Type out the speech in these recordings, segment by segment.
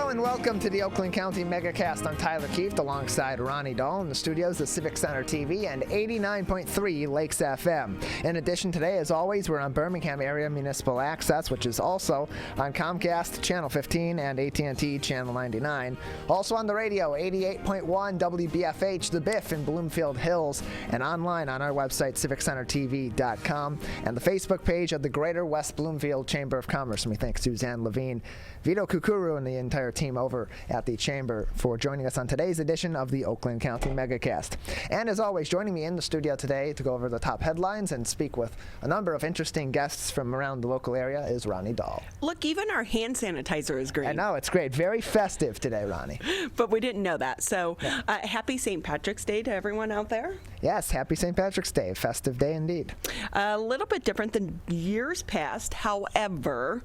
Hello and welcome to the Oakland County Megacast. I'm Tyler Keefe alongside Ronnie Dahl in the studios of Civic Center TV and 89.3 Lakes FM. In addition, today, as always, we're on Birmingham Area Municipal Access, which is also on Comcast Channel 15 and AT&T Channel 99. Also on the radio, 88.1 WBFH, The Biff in Bloomfield Hills, and online on our website, civiccentertv.com, and the Facebook page of the Greater West Bloomfield Chamber of Commerce. And we thank Suzanne Levine, Vito Kukuru, and the entire team over at the Chamber for joining us on today's edition of the Oakland County Megacast. And as always, joining me in the studio today to go over the top headlines and speak with a number of interesting guests from around the local area is Ronnie Dahl. Look, even our hand sanitizer is green. I know, it's great. Very festive today, Ronnie. But we didn't know that. So Yeah. Happy St. Patrick's Day to everyone out there. Yes, happy St. Patrick's Day. Festive day indeed. A little bit different than years past. However,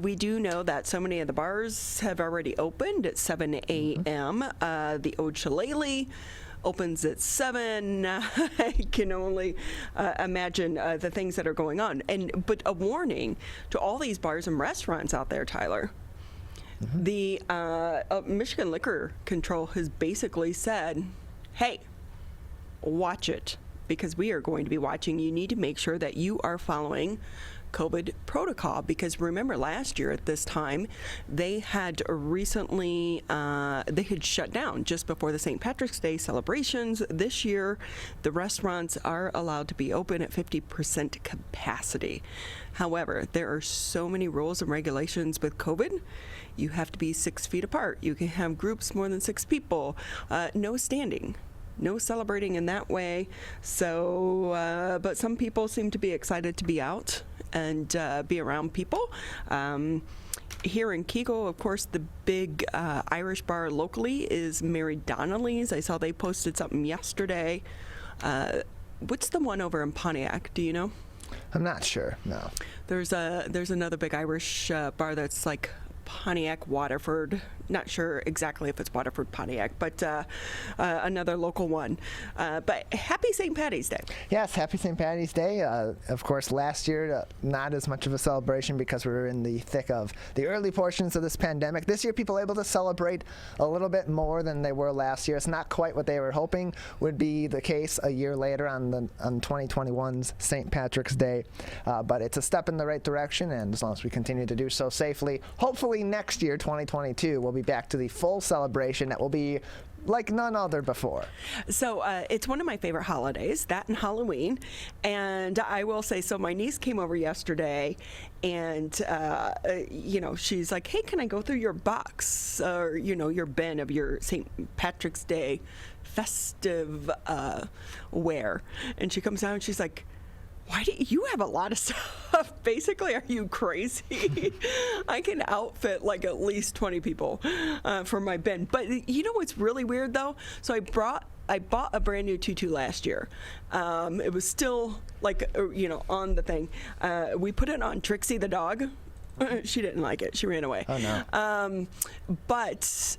we do know that so many of the bars have already opened at 7 a.m. The Old Shillelagh opens at 7. I can only imagine the things that are going on. But a warning to all these bars and restaurants out there, Tyler. The Michigan Liquor Control has basically said, hey, watch it, because we are going to be watching. You need to make sure that you are following COVID protocol, because remember last year at this time they had recently they had shut down just before the St. Patrick's Day celebrations. This year the restaurants are allowed to be open at 50% capacity. However, there are so many rules and regulations with COVID. You have to be 6 feet apart. You can have groups more than 6 people. No standing. No celebrating in that way. So, but some people seem to be excited to be out and be around people. Here in Kegel, of course, the big Irish bar locally is Mary Donnelly's. I saw they posted something yesterday. What's the one over in Pontiac? Do you know? I'm not sure, no. There's another big Irish bar that's like Pontiac, Waterford. Not sure exactly if it's Waterford, Pontiac, but another local one. But happy St. Patty's Day. Yes, happy St. Patty's Day. Of course, last year, not as much of a celebration because we were in the thick of the early portions of this pandemic. This year, people are able to celebrate a little bit more than they were last year. It's not quite what they were hoping would be the case a year later on 2021's St. Patrick's Day. But it's a step in the right direction, and as long as we continue to do so safely, hopefully next year, 2022, we'll be back to the full celebration that will be like none other before. So it's one of my favorite holidays, that and Halloween. And I will say, so my niece came over yesterday and, she's like, hey, can I go through your box or, your bin of your St. Patrick's Day festive wear? And she comes down and she's like, why do you have a lot of stuff? Basically, are you crazy? I can outfit like at least 20 people for my bin. But you know what's really weird though? So I bought a brand new tutu last year. It was still like, on the thing. We put it on Trixie the dog. She didn't like it. She ran away. Oh, no. But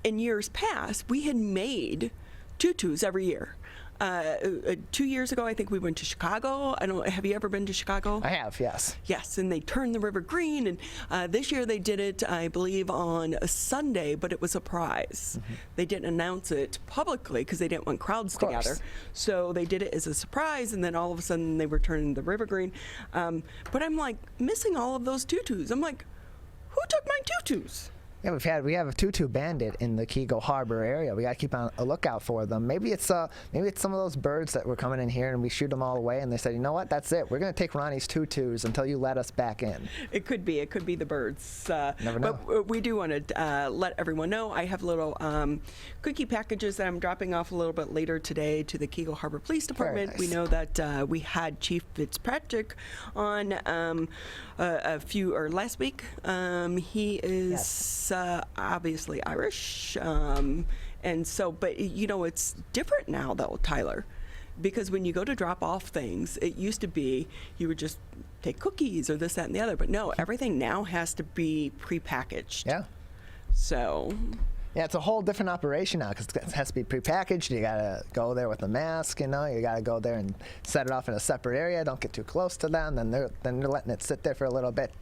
in years past, we had made tutus every year. 2 years ago, I think we went to Chicago. Have you ever been to Chicago? I have, yes. Yes, and they turned the river green, and this year they did it, I believe, on a Sunday, but it was a surprise. They didn't announce it publicly because they didn't want crowds together. So they did it as a surprise, and then all of a sudden they were turning the river green. But I'm like missing all of those tutus. I'm like, who took my tutus? Yeah, we have a tutu bandit in the Kegel Harbor area. We got to keep on a lookout for them. Maybe it's some of those birds that were coming in here and we shoot them all away. And they said, you know what? That's it. We're going to take Ronnie's tutus until you let us back in. It could be the birds. Never know. But we do want to let everyone know. I have little cookie packages that I'm dropping off a little bit later today to the Kegel Harbor Police Department. Nice. We know that we had Chief Fitzpatrick on last week. He is. Yes. Obviously Irish, and so, but it's different now though, Tyler, because when you go to drop off things, it used to be you would just take cookies or this, that, and the other, but no, everything now has to be prepackaged. Yeah. So. Yeah, it's a whole different operation now because it has to be prepackaged. You got to go there with a mask, you got to go there and set it off in a separate area. Don't get too close to them. Then they're letting it sit there for a little bit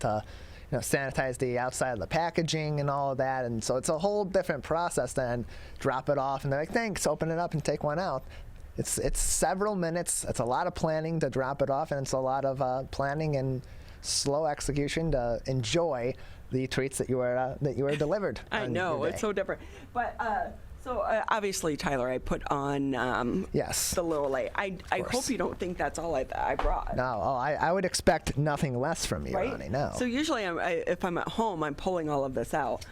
sanitize the outside of the packaging and all of that. And so it's a whole different process than drop it off and they're like, thanks, open it up and take one out. It's several minutes. It's a lot of planning to drop it off, and it's a lot of planning and slow execution to enjoy the treats that you were delivered. I know, it's so different. But obviously, Tyler, I put on yes, the little lay. I hope you don't think that's all I brought. No, I would expect nothing less from you, right? Ronnie. No. So usually, if I'm at home, I'm pulling all of this out.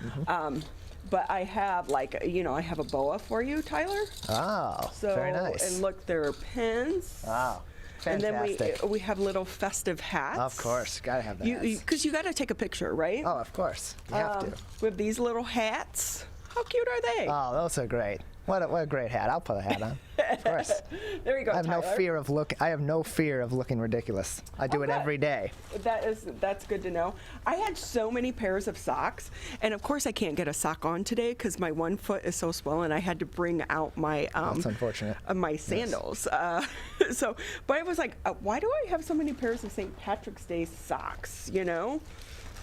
But I have I have a boa for you, Tyler. Oh, very nice. And look, there are pins. Wow. Fantastic. And then we have little festive hats. Of course, gotta have that. Because you got to take a picture, right? Oh, of course, you have to. We have these little hats. How cute are they? Oh, those are great. What a great hat. I'll put a hat on. Of course. There you go, I have Tyler. I have no fear of looking ridiculous. I do it every day. That's good to know. I had so many pairs of socks, and of course I can't get a sock on today because my one foot is so swollen. I had to bring out my That's unfortunate. My sandals. Yes. But I was like, why do I have so many pairs of St. Patrick's Day socks?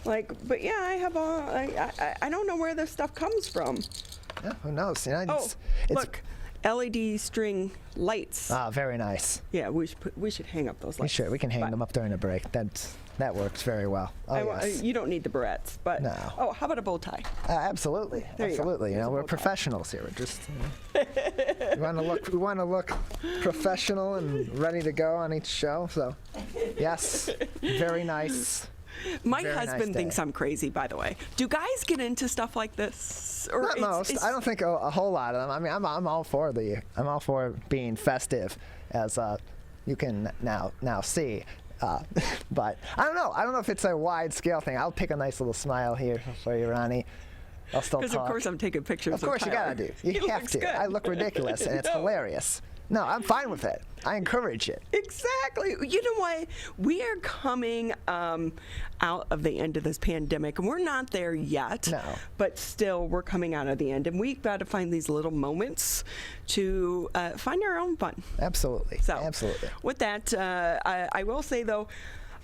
But yeah, I have all. I don't know where this stuff comes from. Yeah, who knows? It's look, LED string lights. Ah, very nice. Yeah, we should hang up those lights. We can hang them up during the break. That works very well. Oh, yes. You don't need the barrettes, but no. Oh, how about a bow tie? Absolutely, absolutely. We're professionals here. We're just we want to look professional and ready to go on each show. So, yes, very nice. My husband thinks I'm crazy, by the way. Do guys get into stuff like this? Or not most. I don't think a whole lot of them. I mean, I'm all for being festive, as you can now see. But I don't know. I don't know if it's a wide scale thing. I'll pick a nice little smile here for you, Ronnie. I'll still talk. Because of course I'm taking pictures. Of course you gotta do. You have to. Good. I look ridiculous, and it's hilarious. No, I'm fine with it. I encourage it. Exactly. You know what? We are coming out of the end of this pandemic, and we're not there yet. No. But still, we're coming out of the end, and we've got to find these little moments to find our own fun. Absolutely. So, absolutely. With that, I will say, though,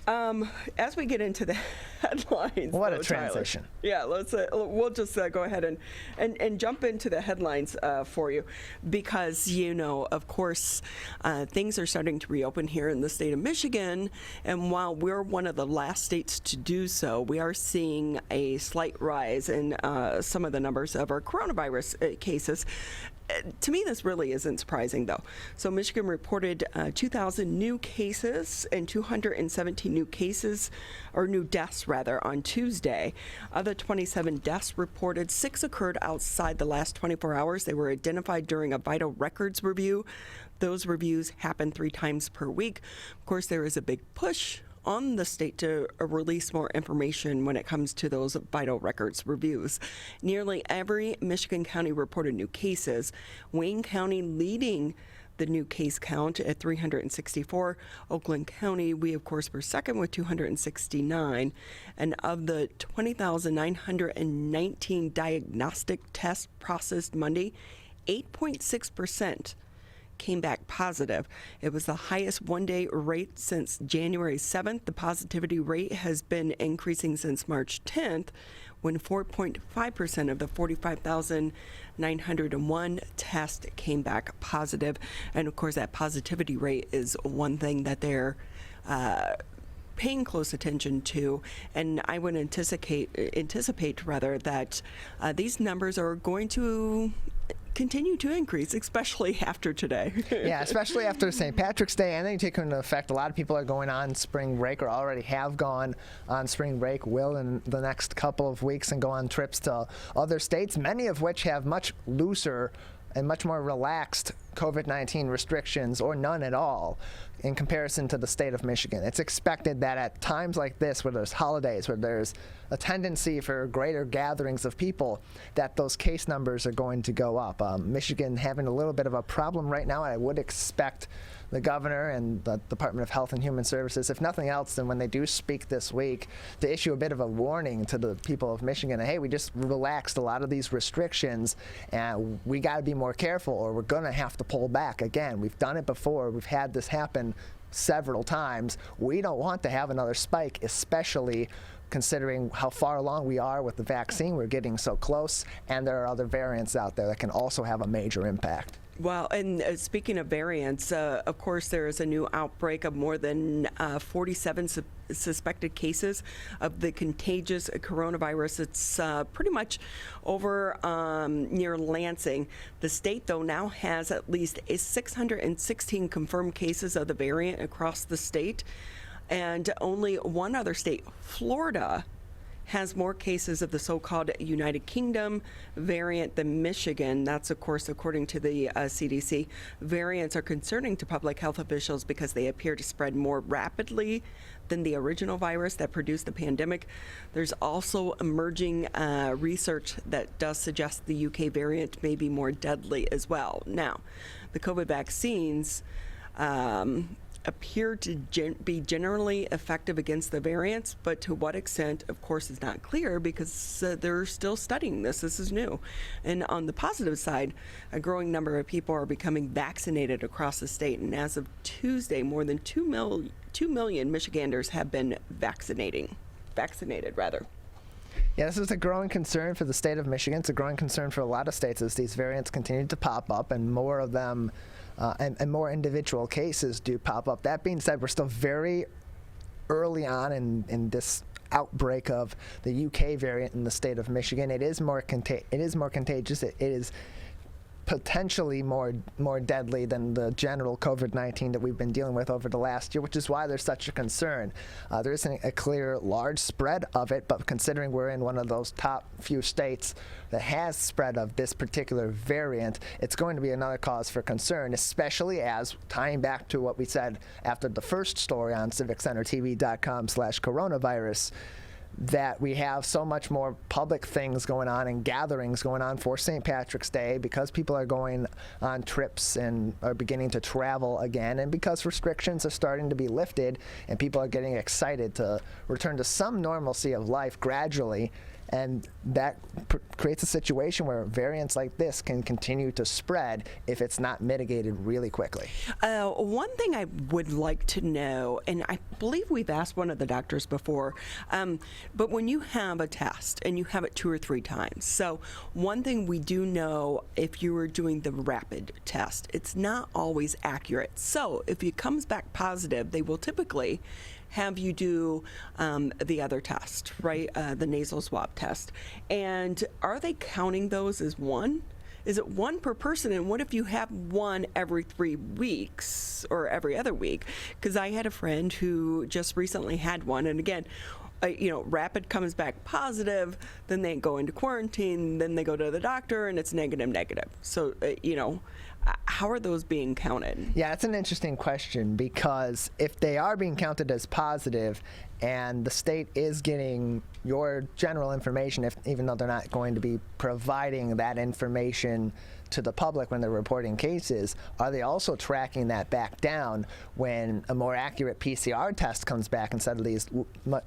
as we get into the headlines, what a transition! Tyler, yeah, we'll just go ahead and jump into the headlines for you, because of course, things are starting to reopen here in the state of Michigan, and while we're one of the last states to do so, we are seeing a slight rise in some of the numbers of our coronavirus cases. To me, this really isn't surprising, though. So Michigan reported 2,000 new cases and 217 new cases, or new deaths, rather, on Tuesday. Of the 27 deaths reported, 6 occurred outside the last 24 hours. They were identified during a vital records review. Those reviews happen 3 times per week. Of course, there is a big push on the state to release more information when it comes to those vital records reviews. Nearly every Michigan county reported new cases. Wayne County leading the new case count at 364. Oakland County, we of course were second with 269. And of the 20,919 diagnostic tests processed Monday, 8.6% came back positive. It was the highest one-day rate since January 7th. The positivity rate has been increasing since March 10th, when 4.5% of the 45,901 tests came back positive. And of course, that positivity rate is one thing that they're paying close attention to, and I would anticipate that these numbers are going to continue to increase, especially after today. Yeah, especially after St. Patrick's Day, and then you take into effect a lot of people are going on spring break or already have gone on spring break, will in the next couple of weeks, and go on trips to other states, many of which have much looser and much more relaxed COVID-19 restrictions, or none at all, in comparison to the state of Michigan. It's expected that at times like this, where there's holidays, where there's a tendency for greater gatherings of people, that those case numbers are going to go up. Michigan having a little bit of a problem right now. I would expect the governor and the Department of Health and Human Services, if nothing else, then when they do speak this week, to issue a bit of a warning to the people of Michigan. Hey, we just relaxed a lot of these restrictions, and we got to be more careful, or we're going to have to pull back again. We've done it before. We've had this happen several times. We don't want to have another spike, especially considering how far along we are with the vaccine. We're getting so close, and there are other variants out there that can also have a major impact. Well, and speaking of variants, of course, there is a new outbreak of more than 47 suspected cases of the contagious coronavirus. It's pretty much over near Lansing. The state, though, now has at least 616 confirmed cases of the variant across the state. And only one other state, Florida, has more cases of the so-called United Kingdom variant than Michigan. That's, of course, according to the CDC. Variants are concerning to public health officials because they appear to spread more rapidly than the original virus that produced the pandemic. There's also emerging research that does suggest the UK variant may be more deadly as well. Now, the COVID vaccines appear to be generally effective against the variants, but to what extent, of course, is not clear because they're still studying this. This is new. And on the positive side, a growing number of people are becoming vaccinated across the state. And as of Tuesday, more than 2 million Michiganders have been vaccinated. Yeah, this is a growing concern for the state of Michigan. It's a growing concern for a lot of states as these variants continue to pop up and more of them and more individual cases do pop up. That being said, we're still very early on in this outbreak of the UK variant in the state of Michigan. It is more contagious. It is potentially more deadly than the general COVID-19 that we've been dealing with over the last year, which is why there's such a concern. There isn't a clear, large spread of it, but considering we're in one of those top few states that has spread of this particular variant, it's going to be another cause for concern, especially as, tying back to what we said after the first story on civiccentertv.com/coronavirus, that we have so much more public things going on and gatherings going on for St. Patrick's Day because people are going on trips and are beginning to travel again, and because restrictions are starting to be lifted and people are getting excited to return to some normalcy of life gradually. And that creates a situation where variants like this can continue to spread if it's not mitigated really quickly. One thing I would like to know, and I believe we've asked one of the doctors before, but when you have a test and you have it 2 or 3 times, so one thing we do know, if you were doing the rapid test, it's not always accurate. So if it comes back positive, they will typically have you do the other test, right? The nasal swab test. And are they counting those as one? Is it one per person? And what if you have one every 3 weeks or every other week? Because I had a friend who just recently had one. And again, rapid comes back positive, then they go into quarantine, then they go to the doctor and it's negative. So, how are those being counted? Yeah, it's an interesting question because if they are being counted as positive and the state is getting your general information, even though they're not going to be providing that information to the public when they're reporting cases, are they also tracking that back down when a more accurate PCR test comes back instead of these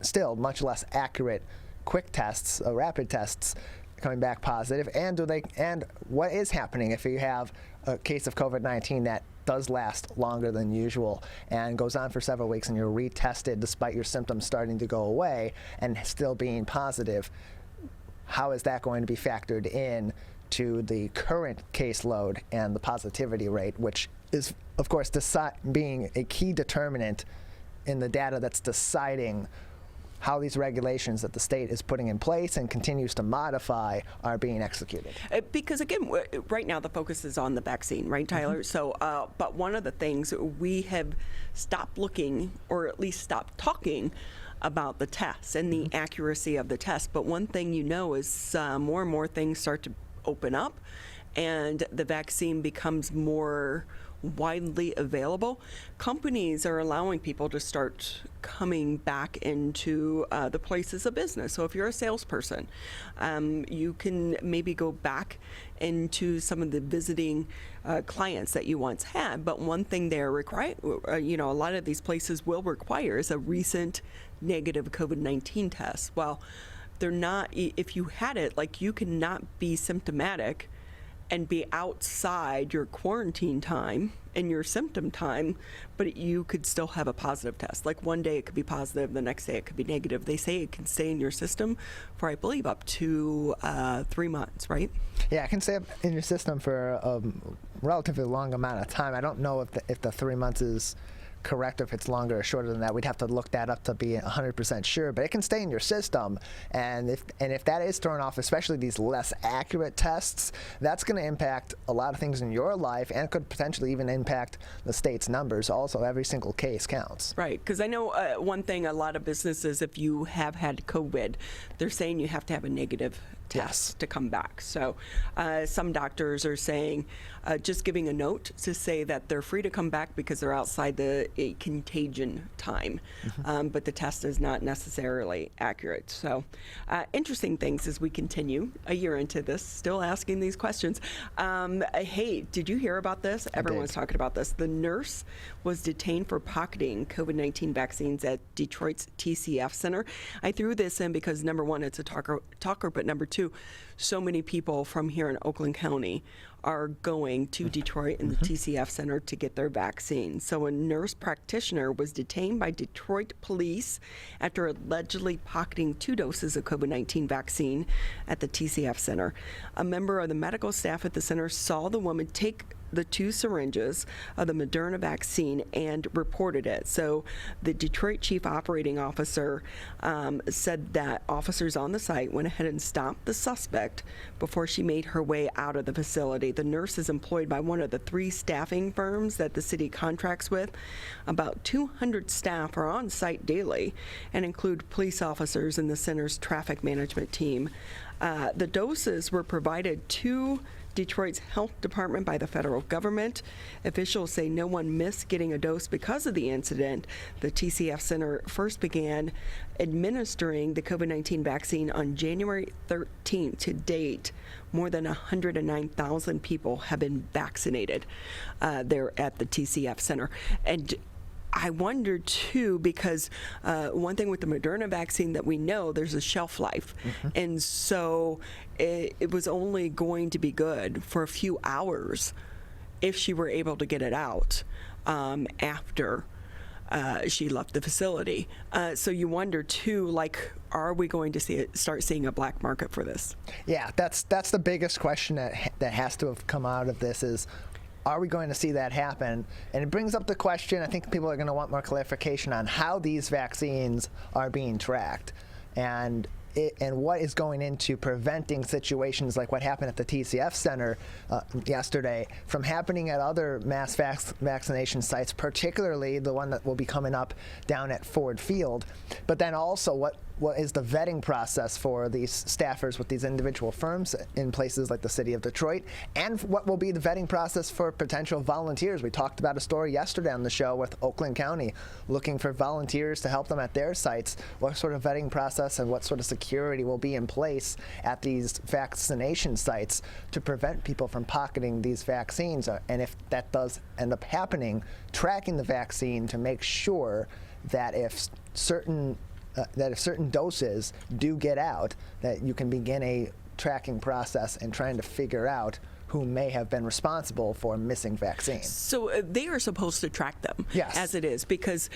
still much less accurate quick tests, rapid tests coming back positive? And what is happening if you have a case of COVID-19 that does last longer than usual and goes on for several weeks and you're retested despite your symptoms starting to go away and still being positive? How is that going to be factored in to the current caseload and the positivity rate, which is, of course, being a key determinant in the data that's deciding how these regulations that the state is putting in place and continues to modify are being executed. Because again, right now the focus is on the vaccine, right, Tyler? Mm-hmm. So, but one of the things we have stopped looking, or at least stopped talking about the tests and the accuracy of the test. But one thing is more and more things start to open up and the vaccine becomes more widely available. Companies are allowing people to start coming back into the places of business. So if you're a salesperson, you can maybe go back into some of the visiting clients that you once had. But one thing they're required, a lot of these places will require is a recent negative COVID-19 test. Well, they're not, if you had it, like you cannot be symptomatic and be outside your quarantine time and your symptom time, but you could still have a positive test. Like one day it could be positive, the next day it could be negative. They say it can stay in your system for, I believe, up to 3 months, right? Yeah, it can stay in your system for a relatively long amount of time. I don't know if the 3 months is correct, or if it's longer or shorter than that. We'd have to look that up to be 100% sure, but it can stay in your system. And if that is thrown off, especially these less accurate tests, that's going to impact a lot of things in your life, and could potentially even impact the state's numbers. Also, every single case counts. Right, because I know one thing, a lot of businesses, if you have had COVID, they're saying you have to have a negative test to come back. So some doctors are saying, just giving a note to say that they're free to come back because they're outside the contagion time, but the test is not necessarily accurate. So interesting things as we continue a year into this, still asking these questions. Hey, did you hear about this? Everyone's talking about this. The nurse was detained for pocketing COVID-19 vaccines at Detroit's TCF Center. I threw this in because, number one, it's a talker, but number two, so many people from here in Oakland County are going to Detroit and the TCF Center to get their vaccine. So a nurse practitioner was detained by Detroit police after allegedly pocketing 2 doses of COVID-19 vaccine at the TCF Center. A member of the medical staff at the center saw the woman take the 2 syringes of the Moderna vaccine and reported it. So the Detroit chief operating officer said that officers on the site went ahead and stopped the suspect before she made her way out of the facility. The nurse is employed by one of the 3 staffing firms that the city contracts with. About 200 staff are on site daily and include police officers in the center's traffic management team. The doses were provided to Detroit's health department by the federal government. Officials say no one missed getting a dose because of the incident. The TCF Center first began administering the COVID-19 vaccine on January 13th. To date, more than 109,000 people have been vaccinated there at the TCF Center. And I wonder, too, because one thing with the Moderna vaccine that we know, there's a shelf life. And so it was only going to be good for a few hours if she were able to get it out after she left the facility. So you wonder, too, like, are we going to start seeing a black market for this? Yeah, that's the biggest question that has to have come out of this is, are we going to see that happen? And it brings up the question, I think people are going to want more clarification on how these vaccines are being tracked and what is going into preventing situations like what happened at the TCF Center yesterday from happening at other mass vaccination sites, particularly the one that will be coming up down at Ford Field. But then also what is the vetting process for these staffers with these individual firms in places like the city of Detroit, and what will be the vetting process for potential volunteers. We talked about a story yesterday on the show with Oakland County looking for volunteers to help them at their sites. What sort of vetting process and what sort of security will be in place at these vaccination sites to prevent people from pocketing these vaccines? And if that does end up happening, tracking the vaccine to make sure that if certain doses do get out, that you can begin a tracking process and trying to figure out who may have been responsible for missing vaccines. So they are supposed to track them, yes, as it is, because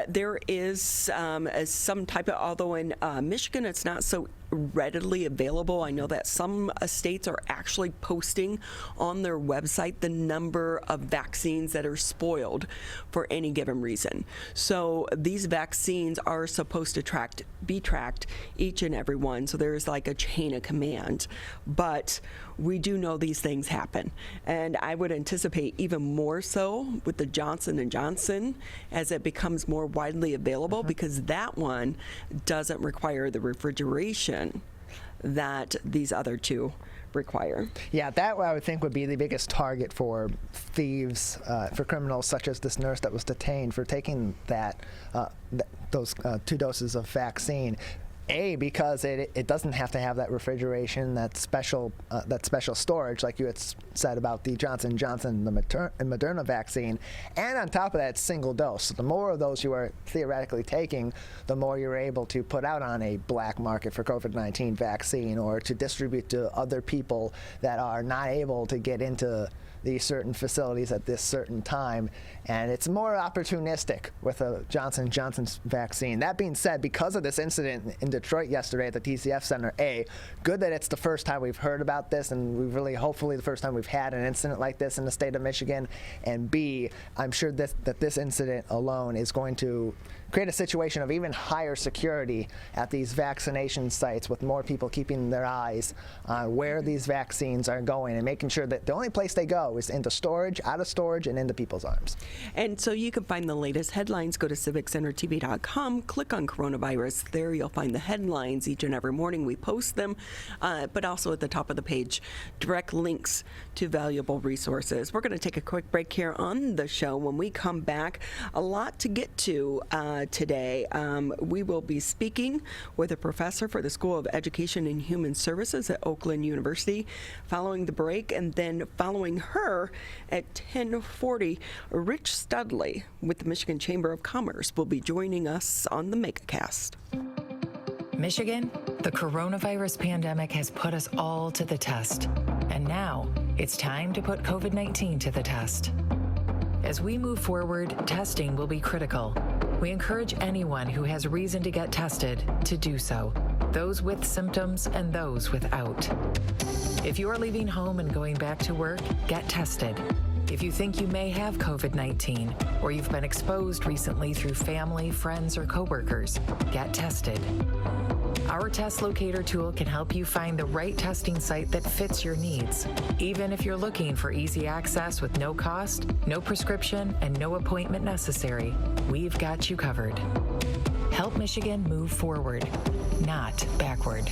there is some type of, although in Michigan it's not so readily available. I know that some states are actually posting on their website the number of vaccines that are spoiled for any given reason. So these vaccines are supposed to be tracked, each and every one. So there's like a chain of command. But we do know these things happen. And I would anticipate even more so with the Johnson & Johnson as it becomes more widely available, because that one doesn't require the refrigeration that these other 2 require. Yeah, that I would think would be the biggest target for thieves, for criminals such as this nurse that was detained for taking those 2 doses of vaccine. Because it doesn't have to have that refrigeration, that special storage, like you had said about the Johnson & Johnson, the Moderna vaccine, and on top of that, it's single dose. So the more of those you are theoretically taking, the more you're able to put out on a black market for COVID-19 vaccine, or to distribute to other people that are not able to get into these certain facilities at this certain time, and it's more opportunistic with a Johnson & Johnson's vaccine. That being said, because of this incident in Detroit yesterday at the TCF Center, good that it's the first time we've heard about this, and we've really, hopefully, the first time we've had an incident like this in the state of Michigan, and B, I'm sure that this incident alone is going to create a situation of even higher security at these vaccination sites, with more people keeping their eyes on where these vaccines are going and making sure that the only place they go is into storage, out of storage, and into people's arms. And so you can find the latest headlines. Go to civiccentertv.com, click on coronavirus. There you'll find the headlines. Each and every morning we post them, but also at the top of the page, direct links to valuable resources. We're going to take a quick break here on the show. When we come back, a lot to get to today. We will be speaking with a professor for the School of Education and Human Services at Oakland University following the break, and then following her at 10:40, Rich Studley with the Michigan Chamber of Commerce will be joining us on the Megacast. Michigan, the coronavirus pandemic has put us all to the test, and now it's time to put COVID-19 to the test. As we move forward, testing will be critical. We encourage anyone who has reason to get tested to do so, those with symptoms and those without. If you are leaving home and going back to work, get tested. If you think you may have COVID-19 or you've been exposed recently through family, friends, or coworkers, get tested. Our test locator tool can help you find the right testing site that fits your needs. Even if you're looking for easy access with no cost, no prescription, and no appointment necessary, we've got you covered. Help Michigan move forward, not backward.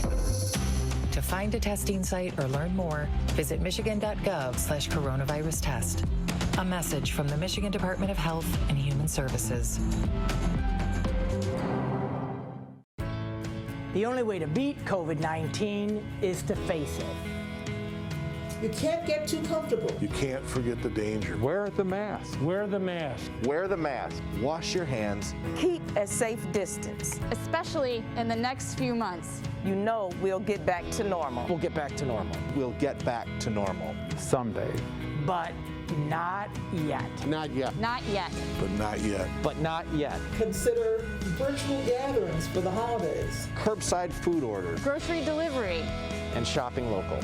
To find a testing site or learn more, visit michigan.gov/coronavirus-test. A message from the Michigan Department of Health and Human Services. The only way to beat COVID-19 is to face it. You can't get too comfortable. You can't forget the danger. Wear the mask. Wear the mask. Wear the mask. Wash your hands. Keep a safe distance. Especially in the next few months. You know we'll get back to normal. We'll get back to normal. We'll get back to normal. Someday. But not yet. Not yet. Not yet. But not yet. But not yet. Consider virtual gatherings for the holidays. Curbside food orders. Grocery delivery. And shopping local.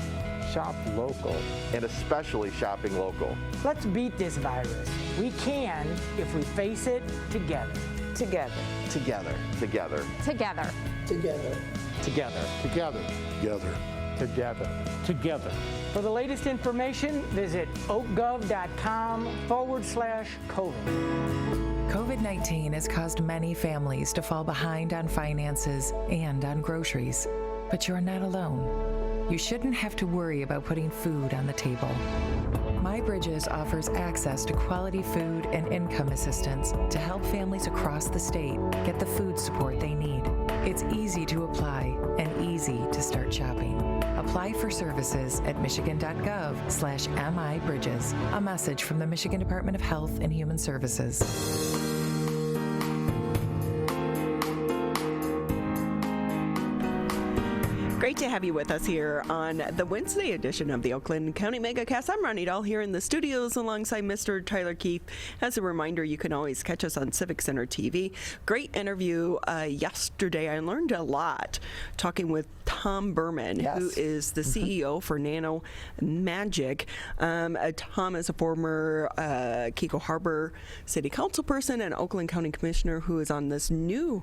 Shop local. And especially shopping local. Let's beat this virus. We can if we face it together. Together. Together. Together. Together. Together. Together. Together. Together. Together. Together. For the latest information, visit oakgov.com/COVID. COVID-19 has caused many families to fall behind on finances and on groceries. But you're not alone. You shouldn't have to worry about putting food on the table. My Bridges offers access to quality food and income assistance to help families across the state get the food support they need. It's easy to apply and easy to start shopping. Apply for services at michigan.gov/MIBridges. A message from the Michigan Department of Health and Human Services. Great to have you with us here on the Wednesday edition of the Oakland County Megacast. I'm Ronnie Dahl here in the studios alongside Mr. Tyler Keefe. As a reminder, you can always catch us on Civic Center TV. Great interview yesterday. I learned a lot talking with Tom Berman, who is the CEO for Nano Magic. Tom is a former Keiko Harbor City Council person and Oakland County Commissioner who is on this new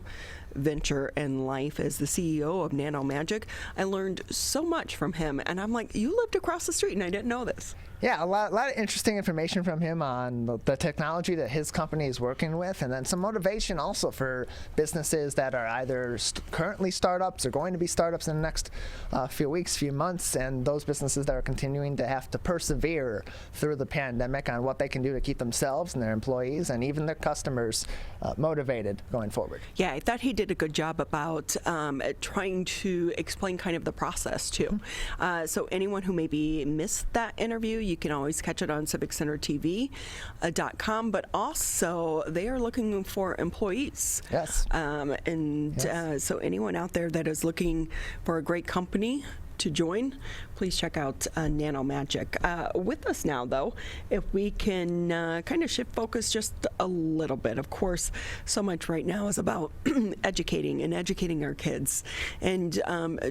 venture in life as the CEO of Nano Magic. I learned so much from him, and I'm like, you lived across the street, and I didn't know this. Yeah, a lot of interesting information from him on the technology that his company is working with, and then some motivation also for businesses that are either currently startups or going to be startups in the next few weeks, few months, and those businesses that are continuing to have to persevere through the pandemic on what they can do to keep themselves and their employees and even their customers motivated going forward. Yeah, I thought he did a good job about trying to explain kind of the process, too. So anyone who maybe missed that interview, you can always catch it on civiccentertv.com, but also they are looking for employees. Yes. So anyone out there that is looking for a great company to join, please check out Nano Magic. With us now, though, if we can kind of shift focus just a little bit. Of course, so much right now is about educating our kids and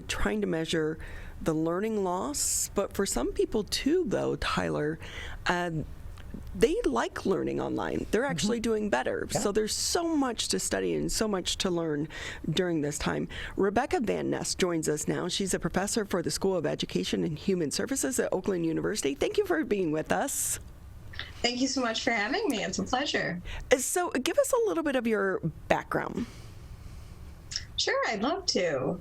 trying to measure the learning loss. But for some people, too, though, Tyler, they like learning online. They're actually doing better. Yeah. So there's so much to study and so much to learn during this time. Rebecca Vannest joins us now. She's a professor for the School of Education and Human Services at Oakland University. Thank you for being with us. Thank you so much for having me. It's a pleasure. So give us a little bit of your background. Sure, I'd love to.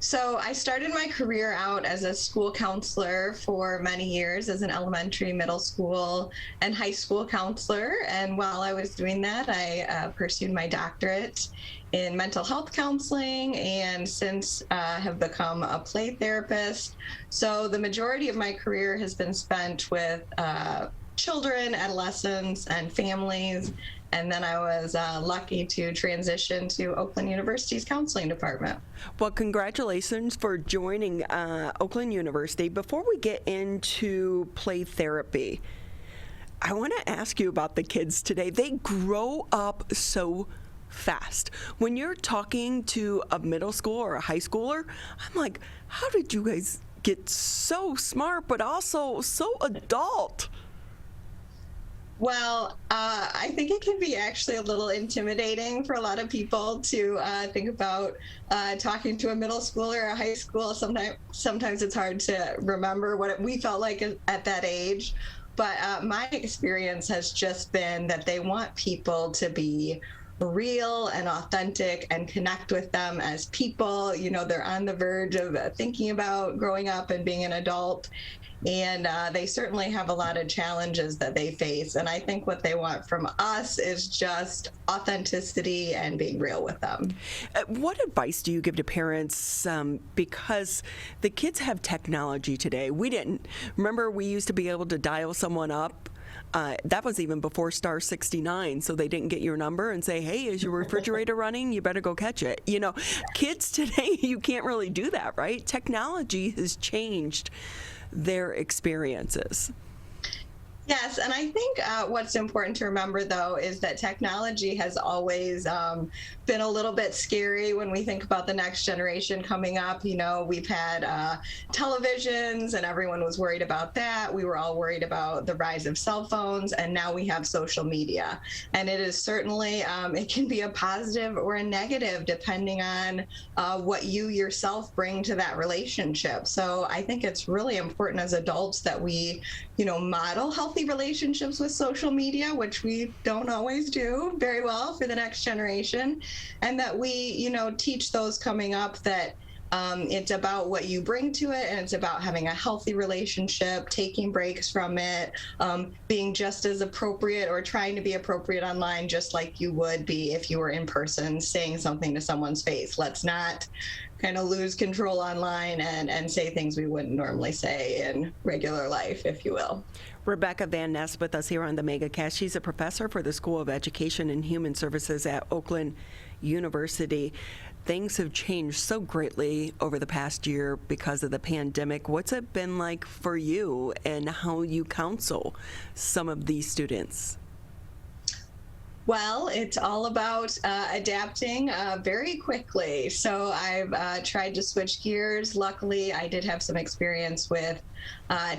So I started my career out as a school counselor for many years as an elementary, middle school, and high school counselor. And while I was doing that, I pursued my doctorate in mental health counseling and since have become a play therapist. So the majority of my career has been spent with children, adolescents, and families. And then I was lucky to transition to Oakland University's counseling department. Well, congratulations for joining Oakland University. Before we get into play therapy, I want to ask you about the kids today. They grow up so fast. When you're talking to a middle school or a high schooler, I'm like, how did you guys get so smart, but also so adult? Well, I think it can be actually a little intimidating for a lot of people to think about talking to a middle schooler or a high school. Sometimes it's hard to remember what we felt like at that age. But my experience has just been that they want people to be real and authentic and connect with them as people. You know, they're on the verge of thinking about growing up and being an adult. And they certainly have a lot of challenges that they face. And I think what they want from us is just authenticity and being real with them. What advice do you give to parents? Because the kids have technology today. We didn't. Remember, we used to be able to dial someone up. That was even before star 69, so they didn't get your number and say, hey, is your refrigerator running? You better go catch it. You know, kids today, you can't really do that, right? Technology has changed their experiences. Yes, and I think what's important to remember, though, is that technology has always been a little bit scary when we think about the next generation coming up. You know, we've had televisions and everyone was worried about that. We were all worried about the rise of cell phones, and now we have social media. And it is certainly, it can be a positive or a negative depending on what you yourself bring to that relationship. So I think it's really important as adults that we, you know, model healthy relationships with social media, which we don't always do very well for the next generation, and that we, you know, teach those coming up that it's about what you bring to it, and it's about having a healthy relationship, taking breaks from it, being just as appropriate or trying to be appropriate online, just like you would be if you were in person saying something to someone's face. Let's not kind of lose control online and say things we wouldn't normally say in regular life, if you will. Rebecca Vannest with us here on the Megacast. She's a professor for the School of Education and Human Services at Oakland University. Things have changed so greatly over the past year because of the pandemic. What's it been like for you and how you counsel some of these students? Well, it's all about adapting very quickly. So I've tried to switch gears. Luckily, I did have some experience with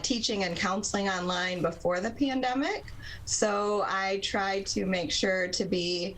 teaching and counseling online before the pandemic. So I tried to make sure to be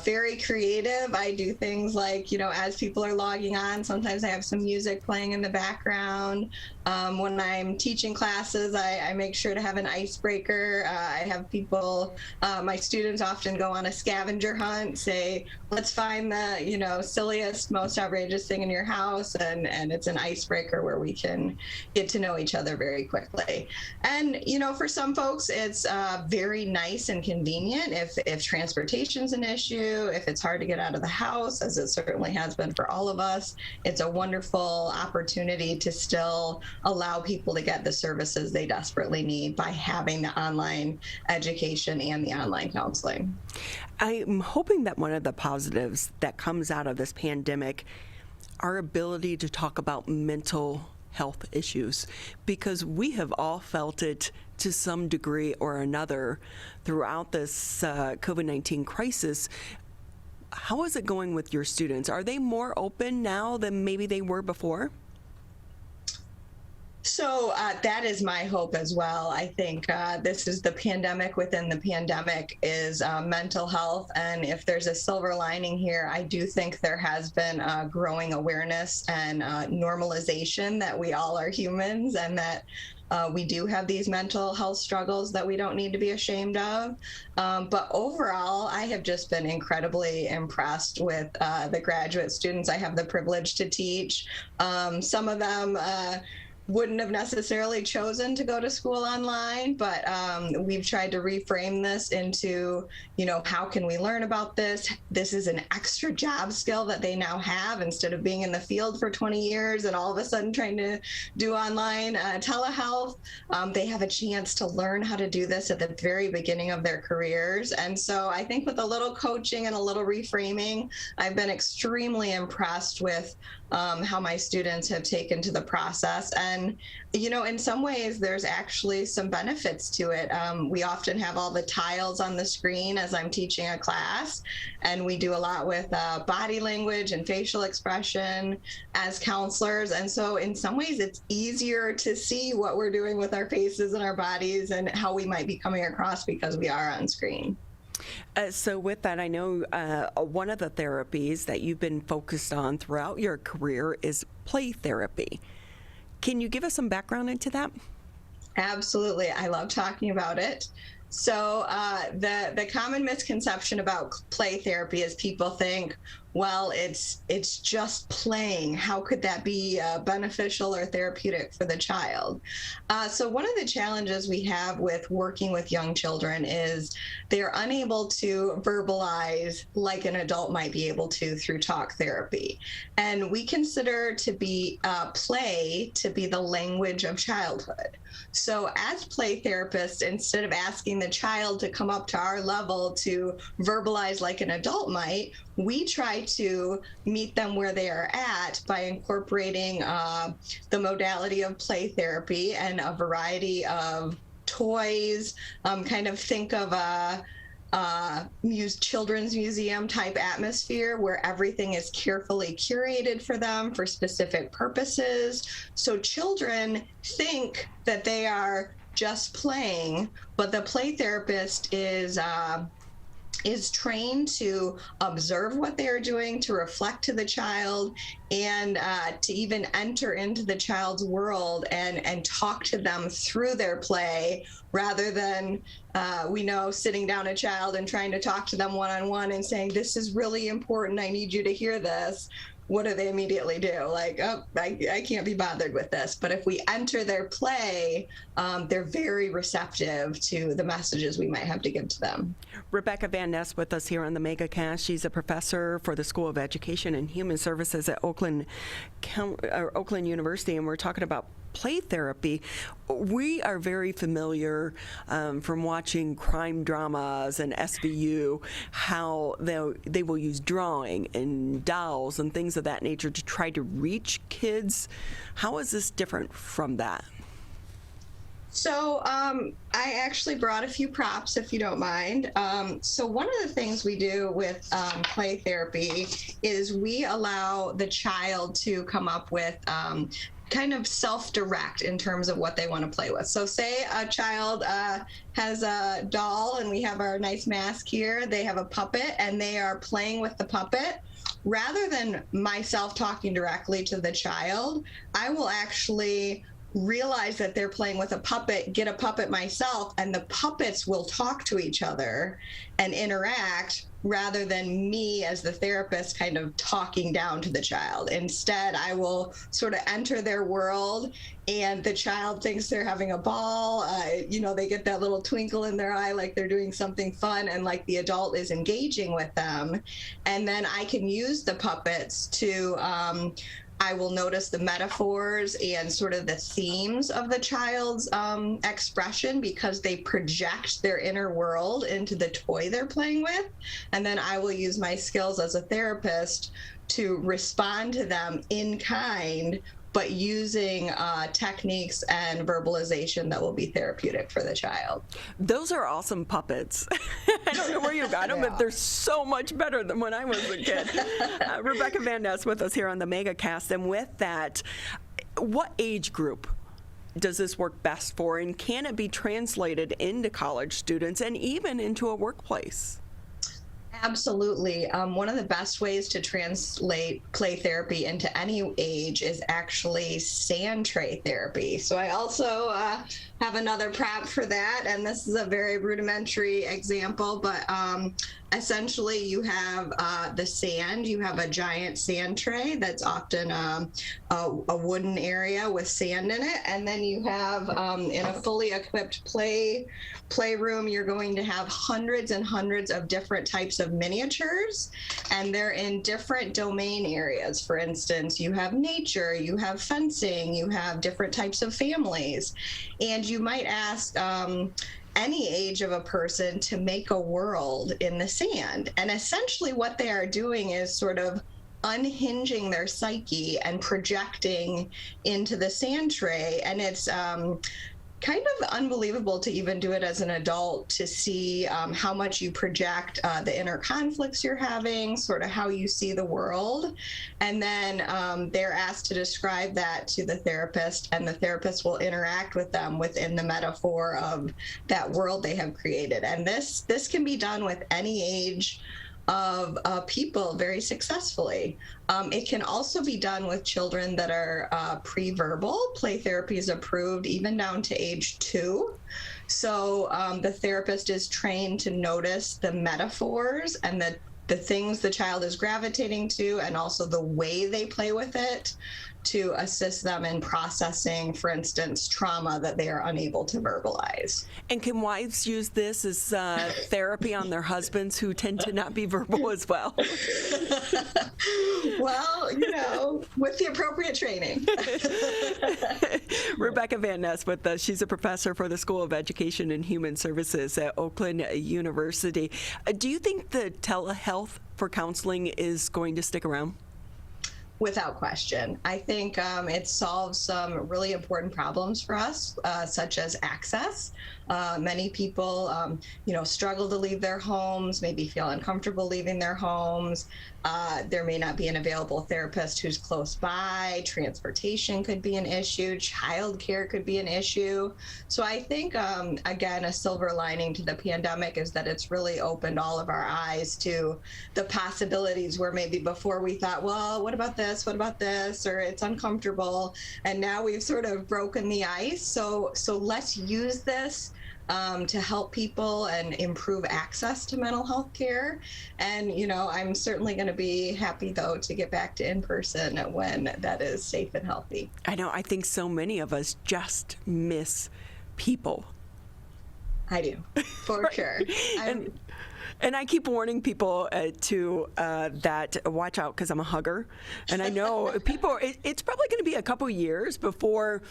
very creative. I do things like, as people are logging on, sometimes I have some music playing in the background. When I'm teaching classes, I make sure to have an icebreaker. I have people, my students often go on a scavenger hunt, say, let's find the, silliest, most outrageous thing in your house. And it's an icebreaker where we can get to know each other very quickly. And, for some folks, it's very nice and convenient if transportation's an issue, if it's hard to get out of the house, as it certainly has been for all of us. It's a wonderful opportunity to still allow people to get the services they desperately need by having the online education and the online counseling. I'm hoping that one of the positives that comes out of this pandemic, our ability to talk about mental health issues, because we have all felt it to some degree or another throughout this COVID-19 crisis. How is it going with your students? Are they more open now than maybe they were before? So that is my hope as well. I think this is the pandemic within the pandemic is mental health. And if there's a silver lining here, I do think there has been a growing awareness and normalization that we all are humans and that we do have these mental health struggles that we don't need to be ashamed of. But overall, I have just been incredibly impressed with the graduate students I have the privilege to teach. Some of them wouldn't have necessarily chosen to go to school online, but we've tried to reframe this into, how can we learn about this? This is an extra job skill that they now have instead of being in the field for 20 years and all of a sudden trying to do online telehealth. They have a chance to learn how to do this at the very beginning of their careers. And so I think with a little coaching and a little reframing, I've been extremely impressed with how my students have taken to the process. And, in some ways, there's actually some benefits to it. We often have all the tiles on the screen as I'm teaching a class, and we do a lot with body language and facial expression as counselors. And so in some ways, it's easier to see what we're doing with our faces and our bodies and how we might be coming across because we are on screen. So with that, I know one of the therapies that you've been focused on throughout your career is play therapy. Can you give us some background into that? Absolutely. I love talking about it. So the common misconception about play therapy is people think, well, it's just playing. How could that be beneficial or therapeutic for the child? So one of the challenges we have with working with young children is they're unable to verbalize like an adult might be able to through talk therapy. And we consider to be play to be the language of childhood. So as play therapists, instead of asking the child to come up to our level to verbalize like an adult might, we try to meet them where they are at by incorporating the modality of play therapy and a variety of toys. Kind of think of a children's museum type atmosphere where everything is carefully curated for them for specific purposes. So children think that they are just playing, but the play therapist is trained to observe what they are doing, to reflect to the child, and to even enter into the child's world and talk to them through their play, rather than sitting down a child and trying to talk to them one-on-one and saying, this is really important, I need you to hear this. What do they immediately do? Like, oh, I can't be bothered with this. But if we enter their play, they're very receptive to the messages we might have to give to them. Rebecca Vannest with us here on the Megacast. She's a professor for the School of Education and Human Services at Oakland University, and we're talking about play therapy. We are very familiar from watching crime dramas and SVU how they will use drawing and dolls and things of that nature to try to reach kids. How is this different from that? So I actually brought a few props, if you don't mind. So one of the things we do with play therapy is we allow the child to come up with kind of self-direct in terms of what they want to play with. So say a child has a doll, and we have our nice mask here. They have a puppet, and they are playing with the puppet. Rather than myself talking directly to the child, I will actually realize that they're playing with a puppet, get a puppet myself, and the puppets will talk to each other and interact, rather than me as the therapist kind of talking down to the child. Instead, I will sort of enter their world, and the child thinks they're having a ball. They get that little twinkle in their eye, like they're doing something fun, and like the adult is engaging with them. And then I can use the puppets to I will notice the metaphors and sort of the themes of the child's expression, because they project their inner world into the toy they're playing with. And then I will use my skills as a therapist to respond to them in kind, but using techniques and verbalization that will be therapeutic for the child. Those are awesome puppets. I don't know where you got them, but they're so much better than when I was a kid. Rebecca Vannest with us here on the Megacast. And with that, what age group does this work best for, and can it be translated into college students and even into a workplace? Absolutely. One of the best ways to translate play therapy into any age is actually sand tray therapy. So I also have another prop for that, and this is a very rudimentary example, but essentially you have the sand. You have a giant sand tray that's often a wooden area with sand in it, and then you have in a fully equipped playroom, you're going to have hundreds and hundreds of different types of miniatures, and they're in different domain areas. For instance, you have nature, you have fencing, you have different types of families, and you might ask any age of a person to make a world in the sand. And essentially what they are doing is sort of unhinging their psyche and projecting into the sand tray. And it's kind of unbelievable to even do it as an adult, to see how much you project the inner conflicts you're having, sort of how you see the world. And then they're asked to describe that to the therapist, and the therapist will interact with them within the metaphor of that world they have created. And this can be done with any age of people very successfully. It can also be done with children that are pre-verbal. Play therapy is approved even down to age 2. So the therapist is trained to notice the metaphors and the things the child is gravitating to, and also the way they play with it, to assist them in processing, for instance, trauma that they are unable to verbalize. And can wives use this as therapy on their husbands who tend to not be verbal as well? Well, with the appropriate training. Rebecca Vannest with us. She's a professor for the School of Education and Human Services at Oakland University. Do you think the telehealth for counseling is going to stick around? Without question. I think it solves some really important problems for us, such as access. Many people, struggle to leave their homes, maybe feel uncomfortable leaving their homes. There may not be an available therapist who's close by. Transportation could be an issue. Childcare could be an issue. So I think, again, a silver lining to the pandemic is that it's really opened all of our eyes to the possibilities, where maybe before we thought, well, what about this? What about this? Or it's uncomfortable. And now we've sort of broken the ice. So let's use this to help people and improve access to mental health care. And, I'm certainly going to be happy, though, to get back to in-person when that is safe and healthy. I know. I think so many of us just miss people. I do, for sure. And I keep warning people that watch out, because I'm a hugger. And I know it's probably going to be a couple years before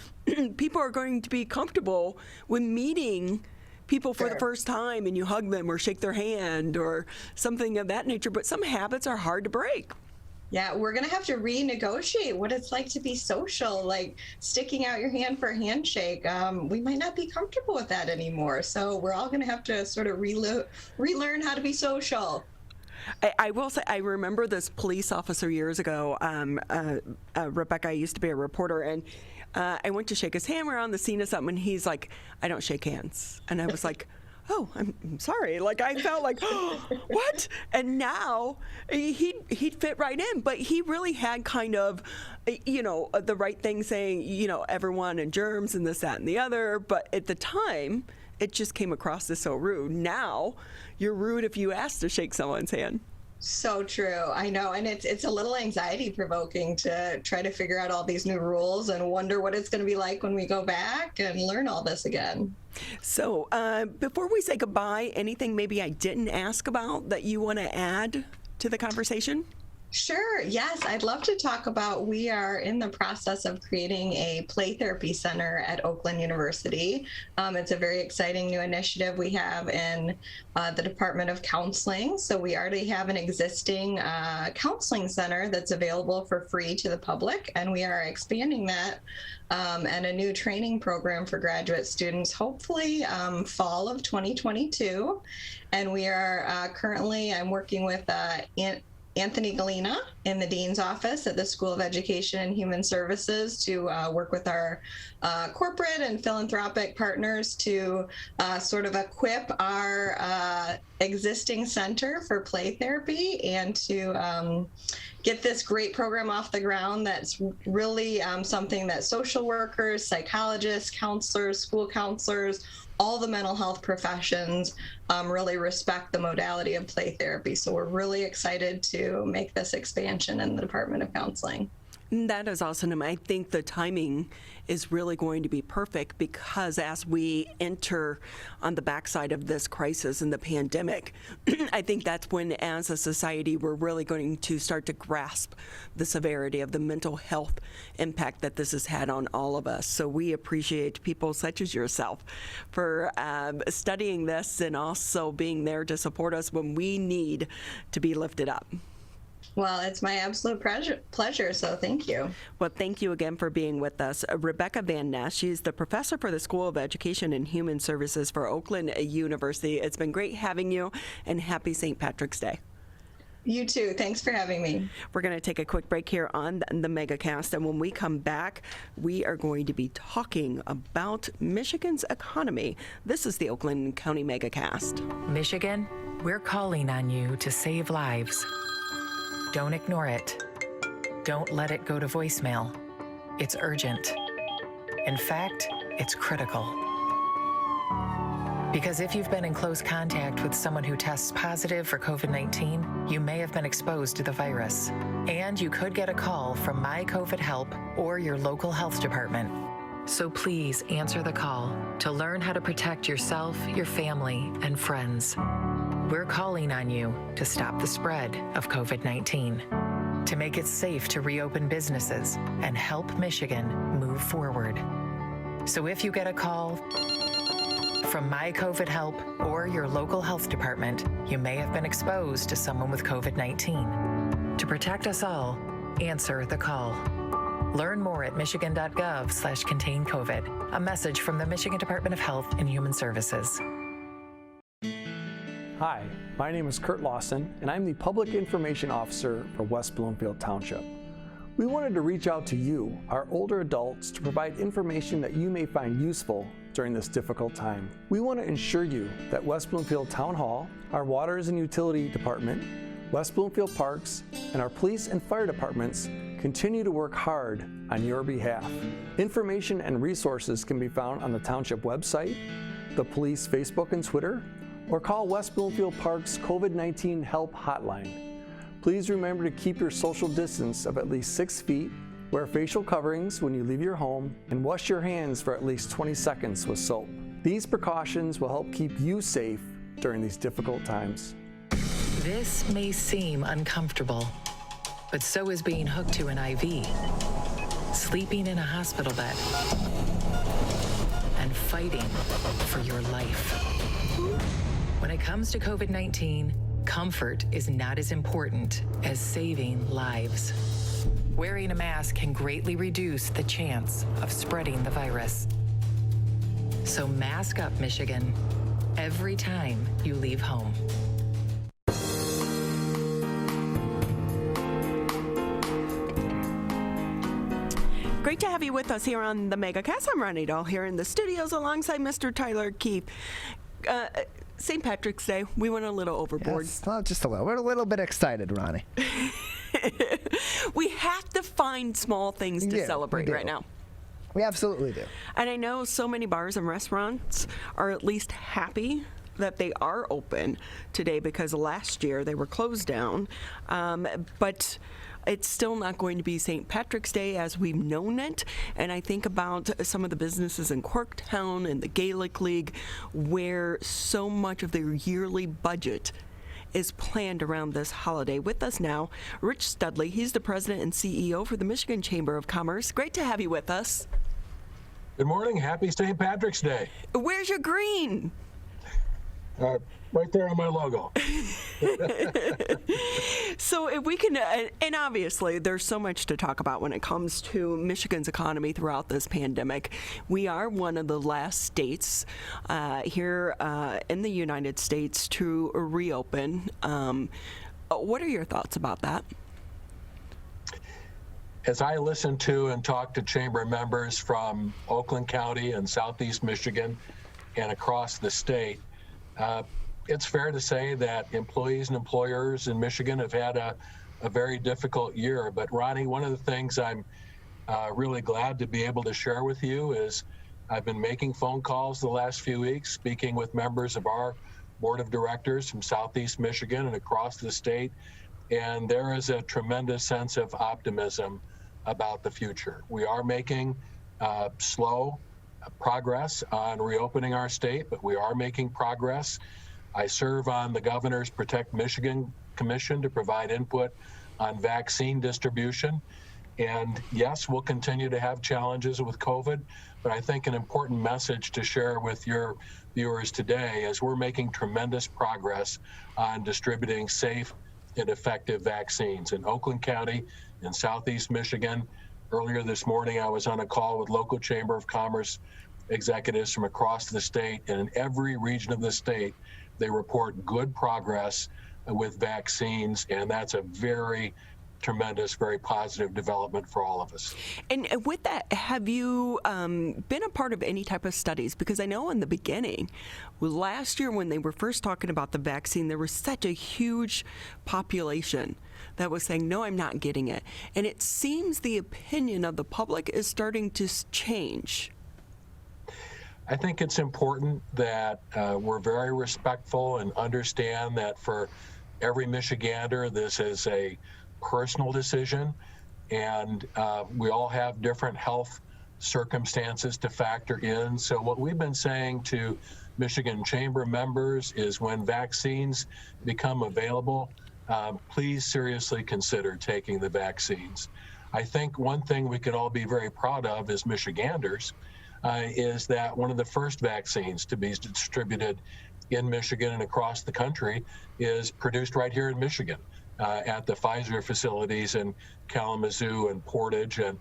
people are going to be comfortable with meeting people for the first time, and you hug them or shake their hand or something of that nature. But some habits are hard to break. Yeah, we're going to have to renegotiate what it's like to be social, like sticking out your hand for a handshake. We might not be comfortable with that anymore. So we're all going to have to sort of relearn how to be social. I will say, I remember this police officer years ago, Rebecca, I used to be a reporter, and I went to shake his hand around the scene of something, and he's like, I don't shake hands. And I was like, oh, I'm sorry. Like, I felt like, oh, what? And now he'd fit right in, but he really had kind of, the right thing saying, everyone and germs and this, that, and the other. But at the time, it just came across as so rude. Now, you're rude if you ask to shake someone's hand. So true. I know. And it's a little anxiety provoking to try to figure out all these new rules and wonder what it's going to be like when we go back and learn all this again. So before we say goodbye, anything maybe I didn't ask about that you want to add to the conversation? Sure. Yes, I'd love to talk about, we are in the process of creating a play therapy center at Oakland University. It's a very exciting new initiative we have in the Department of Counseling. So we already have an existing counseling center that's available for free to the public, and we are expanding that and a new training program for graduate students, hopefully fall of 2022. And we are currently, I'm working with Anthony Galena in the Dean's office at the School of Education and Human Services to work with our corporate and philanthropic partners to sort of equip our existing center for play therapy and to get this great program off the ground that's really something that social workers, psychologists, counselors, school counselors, all the mental health professions really respect the modality of play therapy. So we're really excited to make this expansion in the Department of Counseling. That is awesome. And I think the timing is really going to be perfect because as we enter on the backside of this crisis and the pandemic, I think that's when, as a society, we're really going to start to grasp the severity of the mental health impact that this has had on all of us. So we appreciate people such as yourself for studying this and also being there to support us when we need to be lifted up. Well, it's my absolute pleasure, so thank you. Well, thank you again for being with us. Rebecca Vannest, she's the professor for the School of Education and Human Services for Oakland University. It's been great having you, and happy St. Patrick's Day. You too. Thanks for having me. We're going to take a quick break here on the Megacast, and when we come back, we are going to be talking about Michigan's economy. This is the Oakland County Megacast. Michigan, we're calling on you to save lives. Don't ignore it. Don't let it go to voicemail. It's urgent. In fact, it's critical. Because if you've been in close contact with someone who tests positive for COVID-19, you may have been exposed to the virus. And you could get a call from My COVID Help or your local health department. So please answer the call to learn how to protect yourself, your family, and friends. We're calling on you to stop the spread of COVID-19, to make it safe to reopen businesses and help Michigan move forward. So if you get a call from My COVID Help or your local health department, you may have been exposed to someone with COVID-19. To protect us all, answer the call. Learn more at michigan.gov/containcovid. A message from the Michigan Department of Health and Human Services. Hi, my name is Kurt Lawson, and I'm the Public Information Officer for West Bloomfield Township. We wanted to reach out to you, our older adults, to provide information that you may find useful during this difficult time. We want to ensure you that West Bloomfield Town Hall, our Waters and Utility Department, West Bloomfield Parks, and our police and fire departments continue to work hard on your behalf. Information and resources can be found on the Township website, the police Facebook and Twitter, or call West Bloomfield Park's COVID-19 Help Hotline. Please remember to keep your social distance of at least 6 feet, wear facial coverings when you leave your home, and wash your hands for at least 20 seconds with soap. These precautions will help keep you safe during these difficult times. This may seem uncomfortable, but so is being hooked to an IV, sleeping in a hospital bed, and fighting for your life. When it comes to COVID-19, comfort is not as important as saving lives. Wearing a mask can greatly reduce the chance of spreading the virus. So mask up, Michigan, every time you leave home. Great to have you with us here on the Megacast. I'm Ronnie Dahl here in the studios alongside Mr. Tyler Keefe. St. Patrick's Day, we went a little overboard. Yes, well, just a little. We're a little bit excited, Ronnie. We have to find small things to celebrate right now. We absolutely do. And I know so many bars and restaurants are at least happy that they are open today because last year they were closed down. But it's still not going to be St. Patrick's Day as we've known it. And I think about some of the businesses in Corktown and the Gaelic League where so much of their yearly budget is planned around this holiday. With us now, Rich Studley. He's the president and CEO for the Michigan Chamber of Commerce. Great to have you with us. Good morning. Happy St. Patrick's Day. Where's your green? Right there on my logo. So if we can, and obviously there's so much to talk about when it comes to Michigan's economy throughout this pandemic. We are one of the last states here in the United States to reopen. What are your thoughts about that? As I listen to and talk to chamber members from Oakland County and Southeast Michigan and across the state, it's fair to say that employees and employers in Michigan have had a very difficult year. But Ronnie, one of the things I'm really glad to be able to share with you is I've been making phone calls the last few weeks, speaking with members of our board of directors from Southeast Michigan and across the state. And there is a tremendous sense of optimism about the future. We are making slow progress on reopening our state, but we are making progress. I serve on the Governor's Protect Michigan Commission to provide input on vaccine distribution. And yes, we'll continue to have challenges with COVID, but I think an important message to share with your viewers today is we're making tremendous progress on distributing safe and effective vaccines. In Oakland County, in Southeast Michigan, earlier this morning, I was on a call with local Chamber of Commerce executives from across the state, and in every region of the state, they report good progress with vaccines, and that's a very tremendous, very positive development for all of us. And with that, have you been a part of any type of studies? Because I know in the beginning, last year when they were first talking about the vaccine, there was such a huge population that was saying, no, I'm not getting it. And it seems the opinion of the public is starting to change. I think it's important that we're very respectful and understand that for every Michigander, this is a personal decision, and we all have different health circumstances to factor in. So what we've been saying to Michigan Chamber members is when vaccines become available, please seriously consider taking the vaccines. I think one thing we could all be very proud of as Michiganders is that one of the first vaccines to be distributed in Michigan and across the country is produced right here in Michigan at the Pfizer facilities in Kalamazoo and Portage. And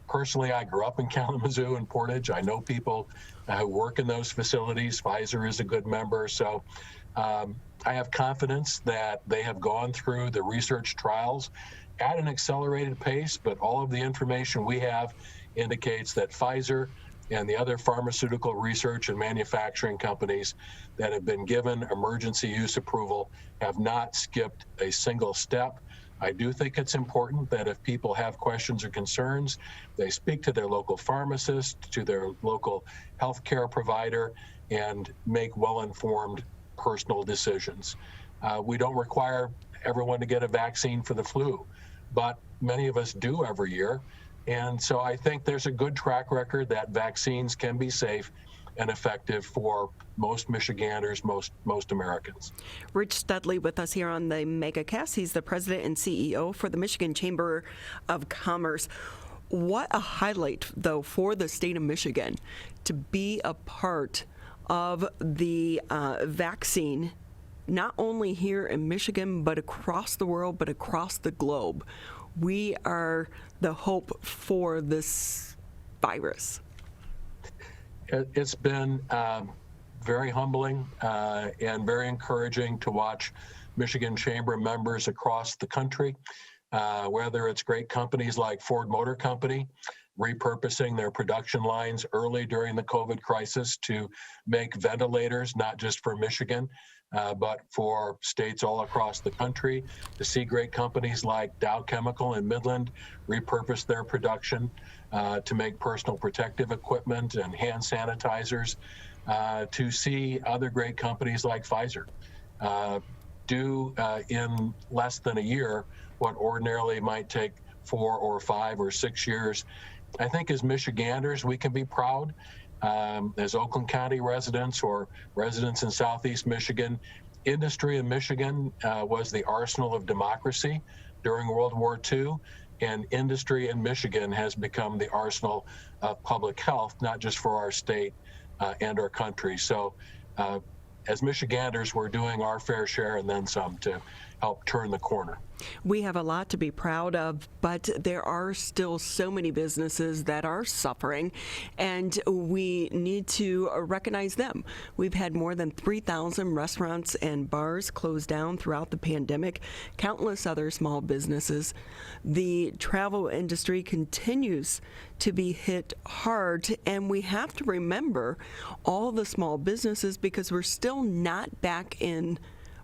personally, I grew up in Kalamazoo and Portage. I know people who work in those facilities. Pfizer is a good member. So I have confidence that they have gone through the research trials at an accelerated pace, but all of the information we have indicates that Pfizer and the other pharmaceutical research and manufacturing companies that have been given emergency use approval have not skipped a single step. I do think it's important that if people have questions or concerns, they speak to their local pharmacist, to their local healthcare provider, and make well-informed personal decisions. We don't require everyone to get a vaccine for the flu, but many of us do every year. And so I think there's a good track record that vaccines can be safe and effective for most Michiganders, most Americans. Rich Studley with us here on the Megacast. He's the president and CEO for the Michigan Chamber of Commerce. What a highlight, though, for the state of Michigan to be a part of the vaccine, not only here in Michigan, but across the world, but across the globe. We are the hope for this virus. It's been very humbling and very encouraging to watch Michigan Chamber members across the country, whether it's great companies like Ford Motor Company repurposing their production lines early during the COVID crisis to make ventilators, not just for Michigan, but for states all across the country. To see great companies like Dow Chemical in Midland repurpose their production to make personal protective equipment and hand sanitizers. To see other great companies like Pfizer do in less than a year what ordinarily might take 4 or 5 or 6 years. I think as Michiganders, we can be proud. As Oakland County residents or residents in Southeast Michigan, industry in Michigan was the arsenal of democracy during World War II, and industry in Michigan has become the arsenal of public health, not just for our state and our country. So as Michiganders, we're doing our fair share and then some to help turn the corner. We have a lot to be proud of, but there are still so many businesses that are suffering, and we need to recognize them. We've had more than 3,000 restaurants and bars closed down throughout the pandemic, countless other small businesses. The travel industry continues to be hit hard, and we have to remember all the small businesses because we're still not back in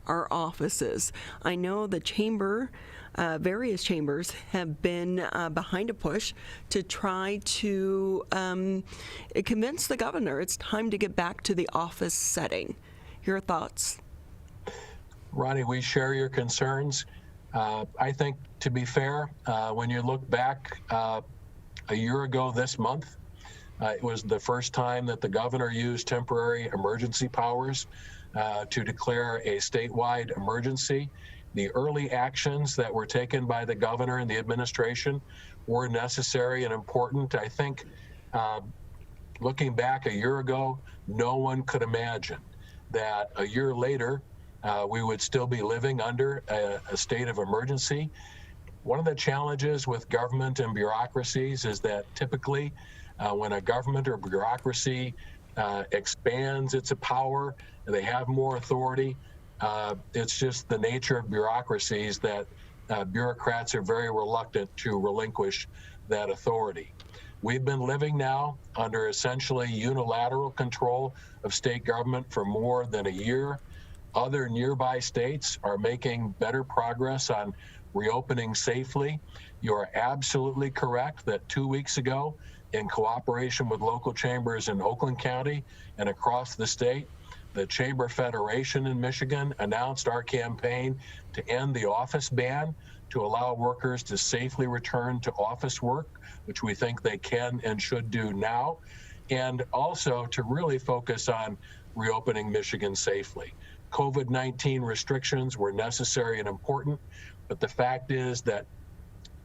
our offices. I know the chamber, various chambers have been behind a push to try to convince the governor it's time to get back to the office setting. Your thoughts? Ronnie, we share your concerns. I think, to be fair, when you look back a year ago this month, it was the first time that the governor used temporary emergency powers to declare a statewide emergency. The early actions that were taken by the governor and the administration were necessary and important. I think looking back a year ago, no one could imagine that a year later we would still be living under a state of emergency. One of the challenges with government and bureaucracies is that typically when a government or bureaucracy expands its power, they have more authority. It's just the nature of bureaucracies that bureaucrats are very reluctant to relinquish that authority. We've been living now under essentially unilateral control of state government for more than a year. Other nearby states are making better progress on reopening safely. You are absolutely correct that 2 weeks ago, in cooperation with local chambers in Oakland County and across the state, the Chamber Federation in Michigan announced our campaign to end the office ban, to allow workers to safely return to office work, which we think they can and should do now, and also to really focus on reopening Michigan safely. COVID-19 restrictions were necessary and important, but the fact is that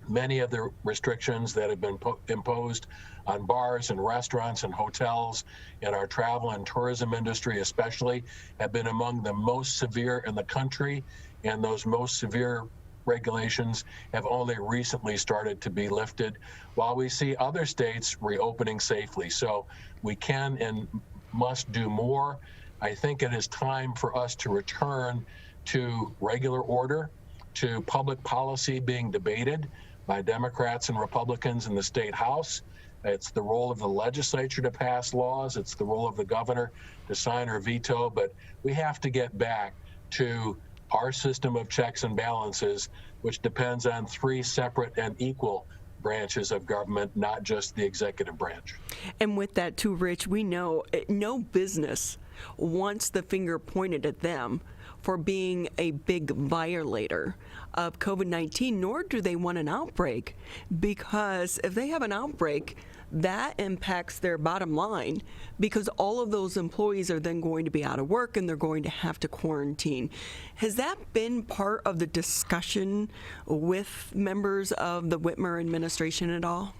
many of the restrictions that have been imposed on bars and restaurants and hotels in our travel and tourism industry especially have been among the most severe in the country, and those most severe regulations have only recently started to be lifted, while we see other states reopening safely. So we can and must do more. I think it is time for us to return to regular order, to public policy being debated by Democrats and Republicans in the state house. It's the role of the legislature to pass laws. It's the role of the governor to sign or veto. But we have to get back to our system of checks and balances, which depends on 3 separate and equal branches of government, not just the executive branch. And with that too, Rich, we know no business wants the finger pointed at them for being a big violator of COVID-19, nor do they want an outbreak, because if they have an outbreak, that impacts their bottom line, because all of those employees are then going to be out of work and they're going to have to quarantine. Has that been part of the discussion with members of the Whitmer administration at all?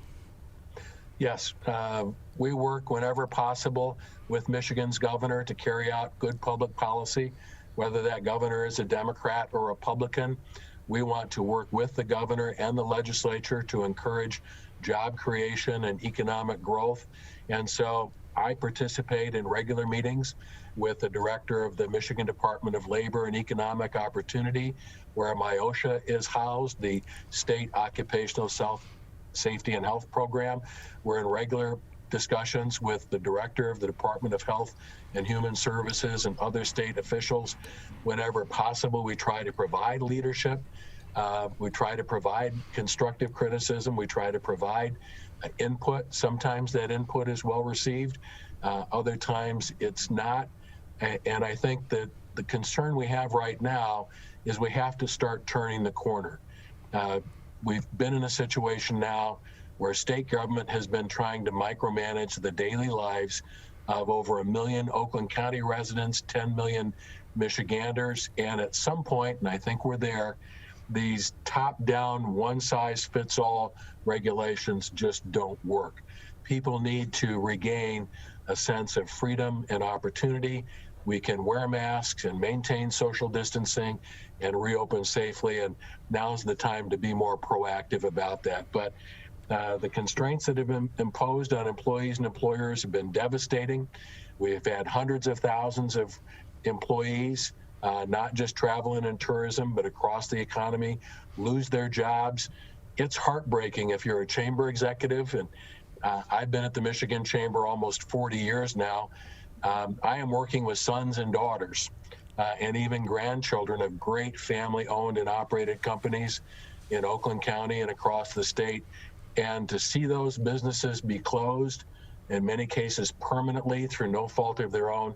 Yes, we work whenever possible with Michigan's governor to carry out good public policy, whether that governor is a Democrat or Republican. We want to work with the governor and the legislature to encourage job creation and economic growth. And so I participate in regular meetings with the director of the Michigan Department of Labor and Economic Opportunity, where my OSHA is housed, the State Occupational Safety and Health Program. We're in regular discussions with the director of the Department of Health and Human Services and other state officials. Whenever possible, we try to provide leadership. We try to provide constructive criticism. We try to provide input. Sometimes that input is well received. Other times it's not. And I think that the concern we have right now is we have to start turning the corner. We've been in a situation now where state government has been trying to micromanage the daily lives of over 1 million Oakland County residents, 10 million Michiganders, and at some point, and I think we're there, these top-down, one-size-fits-all regulations just don't work. People need to regain a sense of freedom and opportunity. We can wear masks and maintain social distancing and reopen safely, and now's the time to be more proactive about that. But the constraints that have been imposed on employees and employers have been devastating. We've had hundreds of thousands of employees, not just travel and tourism, but across the economy, lose their jobs. It's heartbreaking if you're a chamber executive, and I've been at the Michigan Chamber almost 40 years now. I am working with sons and daughters and even grandchildren of great family-owned and operated companies in Oakland County and across the state. And to see those businesses be closed, in many cases permanently through no fault of their own,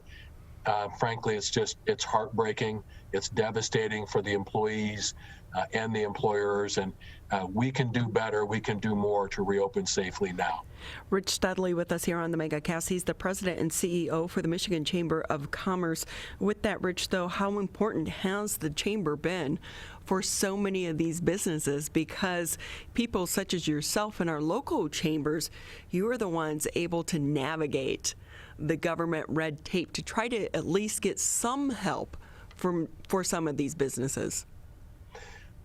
frankly, it's heartbreaking. It's devastating for the employees and the employers, and we can do better. We can do more to reopen safely now. Rich Studley with us here on the Megacast. He's the president and CEO for the Michigan Chamber of Commerce. With that, Rich, though, how important has the chamber been for so many of these businesses? Because people such as yourself in our local chambers, you are the ones able to navigate the government red tape to try to at least get some help for some of these businesses.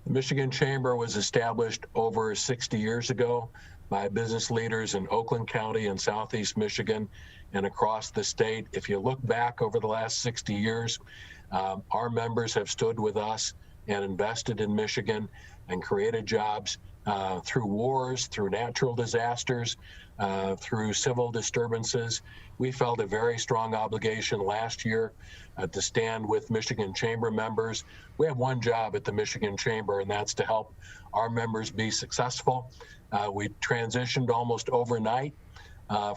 The Michigan Chamber was established over 60 years ago by business leaders in Oakland County and Southeast Michigan and across the state. If you look back over the last 60 years, our members have stood with us and invested in Michigan and created jobs through wars, through natural disasters, through civil disturbances. We felt a very strong obligation last year to stand with Michigan Chamber members. We have one job at the Michigan Chamber, and that's to help our members be successful. We transitioned almost overnight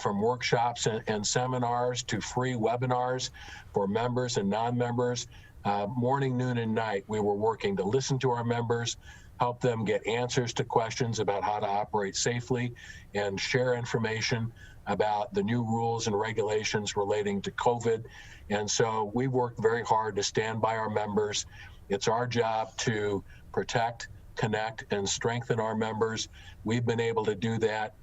from workshops and seminars to free webinars for members and non-members. Morning, noon, and night, we were working to listen to our members, help them get answers to questions about how to operate safely, and share information about the new rules and regulations relating to COVID. And so we worked very hard to stand by our members. It's our job to protect, connect, and strengthen our members. We've been able to do that.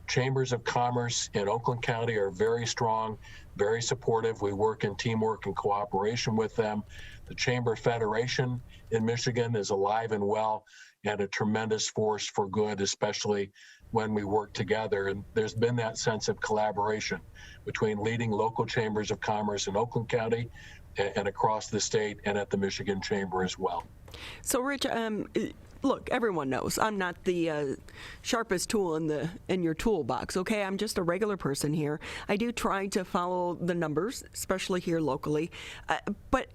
Chambers of Commerce in Oakland County are very strong, very supportive. We work in teamwork and cooperation with them. The Chamber Federation in Michigan is alive and well and a tremendous force for good, especially when we work together. And there's been that sense of collaboration between leading local chambers of commerce in Oakland County and across the state and at the Michigan Chamber as well. So, Rich, look, everyone knows I'm not the sharpest tool in your toolbox, okay? I'm just a regular person here. I do try to follow the numbers, especially here locally. But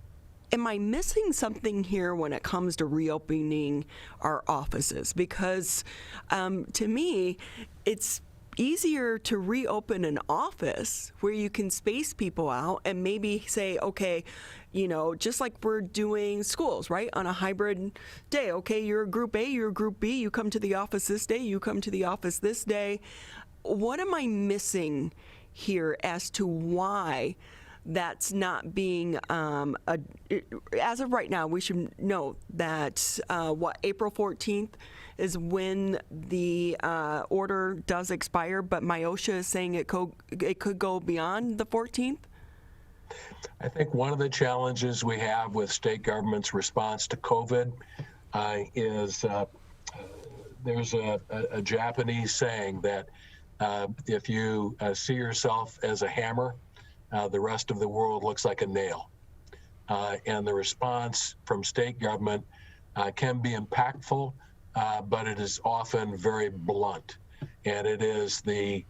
am I missing something here when it comes to reopening our offices? Because to me, it's easier to reopen an office where you can space people out and maybe say, okay, you know, just like we're doing schools, right? On a hybrid day, okay, you're a group A, you're a group B, you come to the office this day, you come to the office this day. What am I missing here as to why that's not being, as of right now, we should know that, April 14th is when the order does expire, but MIOSHA is saying it could go beyond the 14th? I think one of the challenges we have with state government's response to COVID is there's a Japanese saying that if you see yourself as a hammer, the rest of the world looks like a nail. And the response from state government can be impactful, but it is often very blunt. and it is the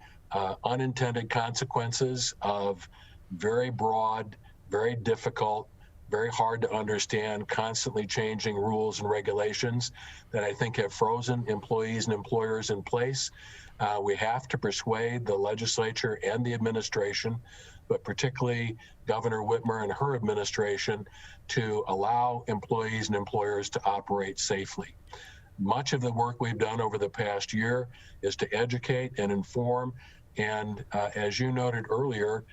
unintended consequences of very broad, very difficult, very hard to understand, constantly changing rules and regulations that I think have frozen employees and employers in place. We have to persuade the legislature and the administration, but particularly Governor Whitmer and her administration, to allow employees and employers to operate safely. Much of the work we've done over the past year is to educate and inform. And as you noted earlier,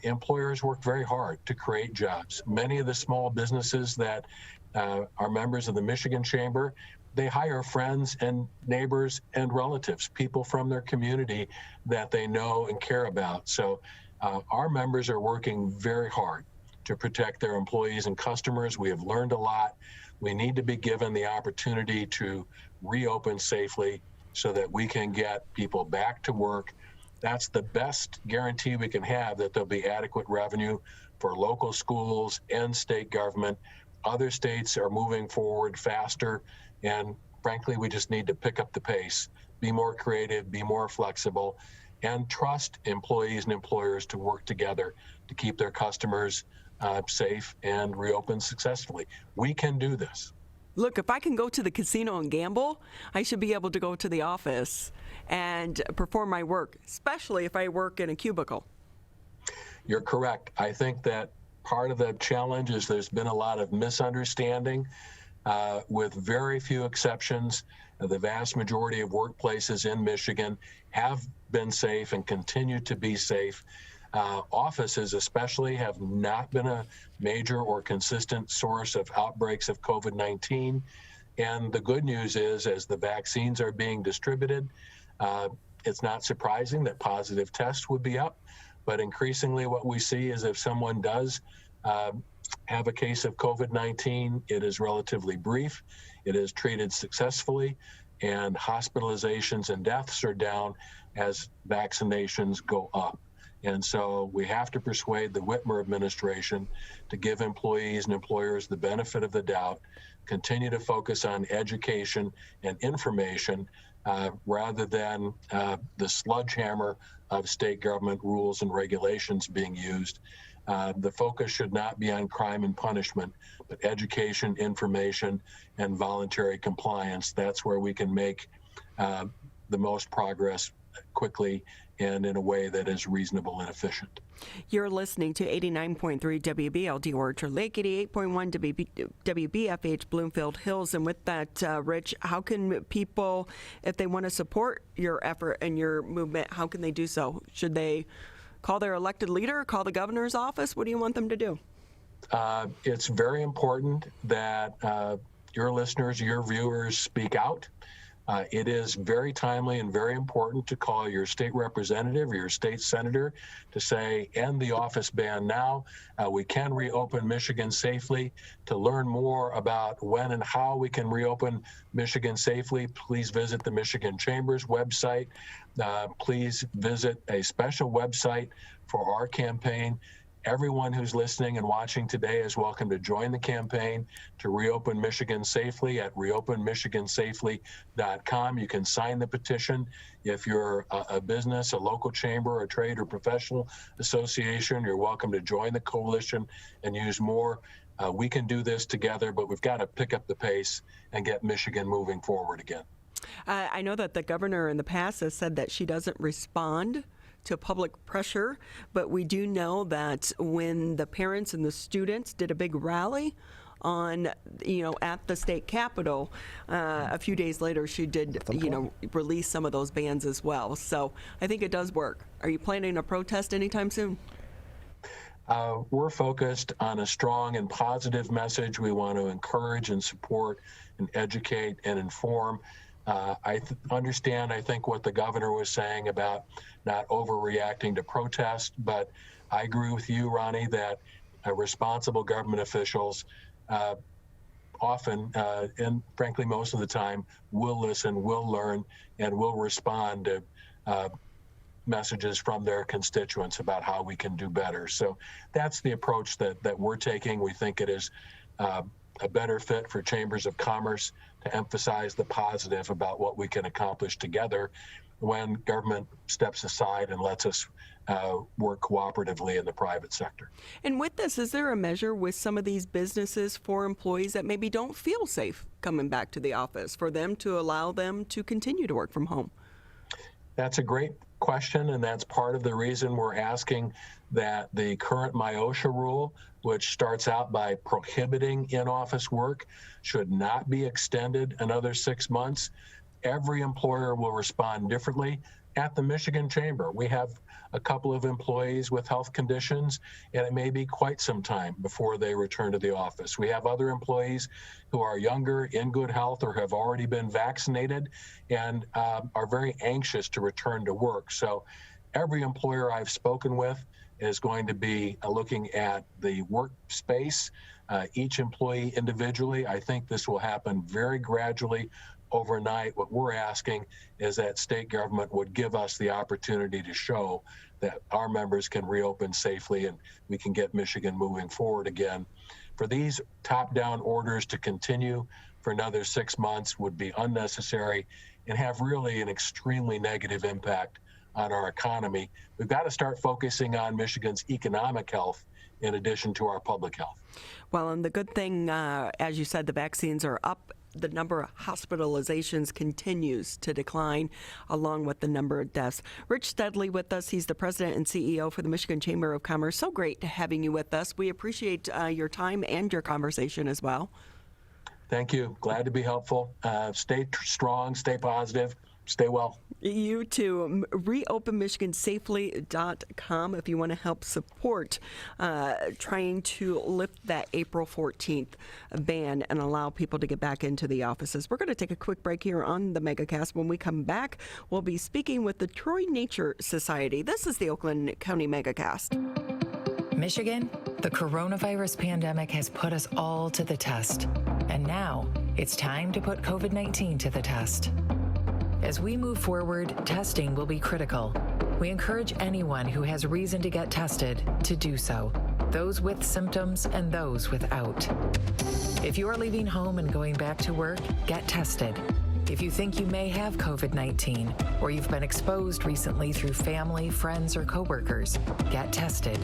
employers work very hard to create jobs. Many of the small businesses that are members of the Michigan Chamber, they hire friends and neighbors and relatives, people from their community that they know and care about. So our members are working very hard to protect their employees and customers. We have learned a lot. We need to be given the opportunity to reopen safely so that we can get people back to work. That's the best guarantee we can have, that there'll be adequate revenue for local schools and state government. Other states are moving forward faster, and frankly, we just need to pick up the pace, be more creative, be more flexible, and trust employees and employers to work together to keep their customers safe and reopen successfully. We can do this. Look, if I can go to the casino and gamble, I should be able to go to the office and perform my work, especially if I work in a cubicle. You're correct. I think that part of the challenge is there's been a lot of misunderstanding. With very few exceptions, the vast majority of workplaces in Michigan have been safe and continue to be safe. Offices especially have not been a major or consistent source of outbreaks of COVID-19. And the good news is, as the vaccines are being distributed, it's not surprising that positive tests would be up. But increasingly what we see is if someone does have a case of COVID-19, it is relatively brief, it is treated successfully, and hospitalizations and deaths are down as vaccinations go up. And so we have to persuade the Whitmer administration to give employees and employers the benefit of the doubt, continue to focus on education and information rather than the sledgehammer of state government rules and regulations being used. The focus should not be on crime and punishment, but education, information, and voluntary compliance. That's where we can make the most progress quickly and in a way that is reasonable and efficient. You're listening to 89.3 WBLD Orchard Lake, 88.1 WBFH Bloomfield Hills. And with that, Rich, how can people, if they want to support your effort and your movement, how can they do so? Should they call their elected leader, call the governor's office? What do you want them to do? It's very important that your listeners, your viewers speak out. It is very timely and very important to call your state representative or your state senator to say, end the office ban now. We can reopen Michigan safely. To learn more about when and how we can reopen Michigan safely, please visit the Michigan Chamber's website. Please visit a special website for our campaign. Everyone who's listening and watching today is welcome to join the campaign to reopen Michigan safely at reopenmichigansafely.com. You can sign the petition. If you're a business, a local chamber, a trade or professional association, you're welcome to join the coalition and use more. We can do this together, but we've got to pick up the pace and get Michigan moving forward again. I know that the governor in the past has said that she doesn't respond to public pressure, but we do know that when the parents and the students did a big rally on, at the state capitol, a few days later she did, release some of those bans as well. So I think it does work. Are you planning a protest anytime soon? We're focused on a strong and positive message. We want to encourage and support and educate and inform. I understand, I think, what the governor was saying about not overreacting to protest, but I agree with you, Ronnie, that responsible government officials often, and frankly most of the time, will listen, will learn, and will respond to messages from their constituents about how we can do better. So that's the approach that we're taking. We think it is a better fit for chambers of commerce to emphasize the positive about what we can accomplish together, when government steps aside and lets us work cooperatively in the private sector. And with this, is there a measure with some of these businesses for employees that maybe don't feel safe coming back to the office for them to allow them to continue to work from home? That's a great question, and that's part of the reason we're asking that the current MIOSHA rule, which starts out by prohibiting in-office work, should not be extended another 6 months. Every employer will respond differently. At the Michigan Chamber, we have a couple of employees with health conditions, and it may be quite some time before they return to the office. We have other employees who are younger, in good health, or have already been vaccinated and are very anxious to return to work. So every employer I've spoken with is going to be looking at the workspace, each employee individually. I think this will happen very gradually overnight. What we're asking is that state government would give us the opportunity to show that our members can reopen safely and we can get Michigan moving forward again. For these top-down orders to continue for another 6 months would be unnecessary and have really an extremely negative impact on our economy. We've got to start focusing on Michigan's economic health in addition to our public health. Well, and the good thing, as you said, the vaccines are up. The number of hospitalizations continues to decline, along with the number of deaths. Rich Studley with us. He's the president and CEO for the Michigan Chamber of Commerce. So great having you with us. We appreciate your time and your conversation as well. Thank you. Glad to be helpful. Stay strong, stay positive, stay well. You too. ReopenMichiganSafely.com if you want to help support trying to lift that April 14th ban and allow people to get back into the offices. We're going to take a quick break here on the Megacast. When we come back, we'll be speaking with the Troy Nature Society. This is the Oakland County Megacast. Michigan, the coronavirus pandemic has put us all to the test. And now it's time to put COVID-19 to the test. As we move forward, testing will be critical. We encourage anyone who has reason to get tested to do so, those with symptoms and those without. If you are leaving home and going back to work, get tested. If you think you may have COVID-19 or you've been exposed recently through family, friends, or coworkers, get tested.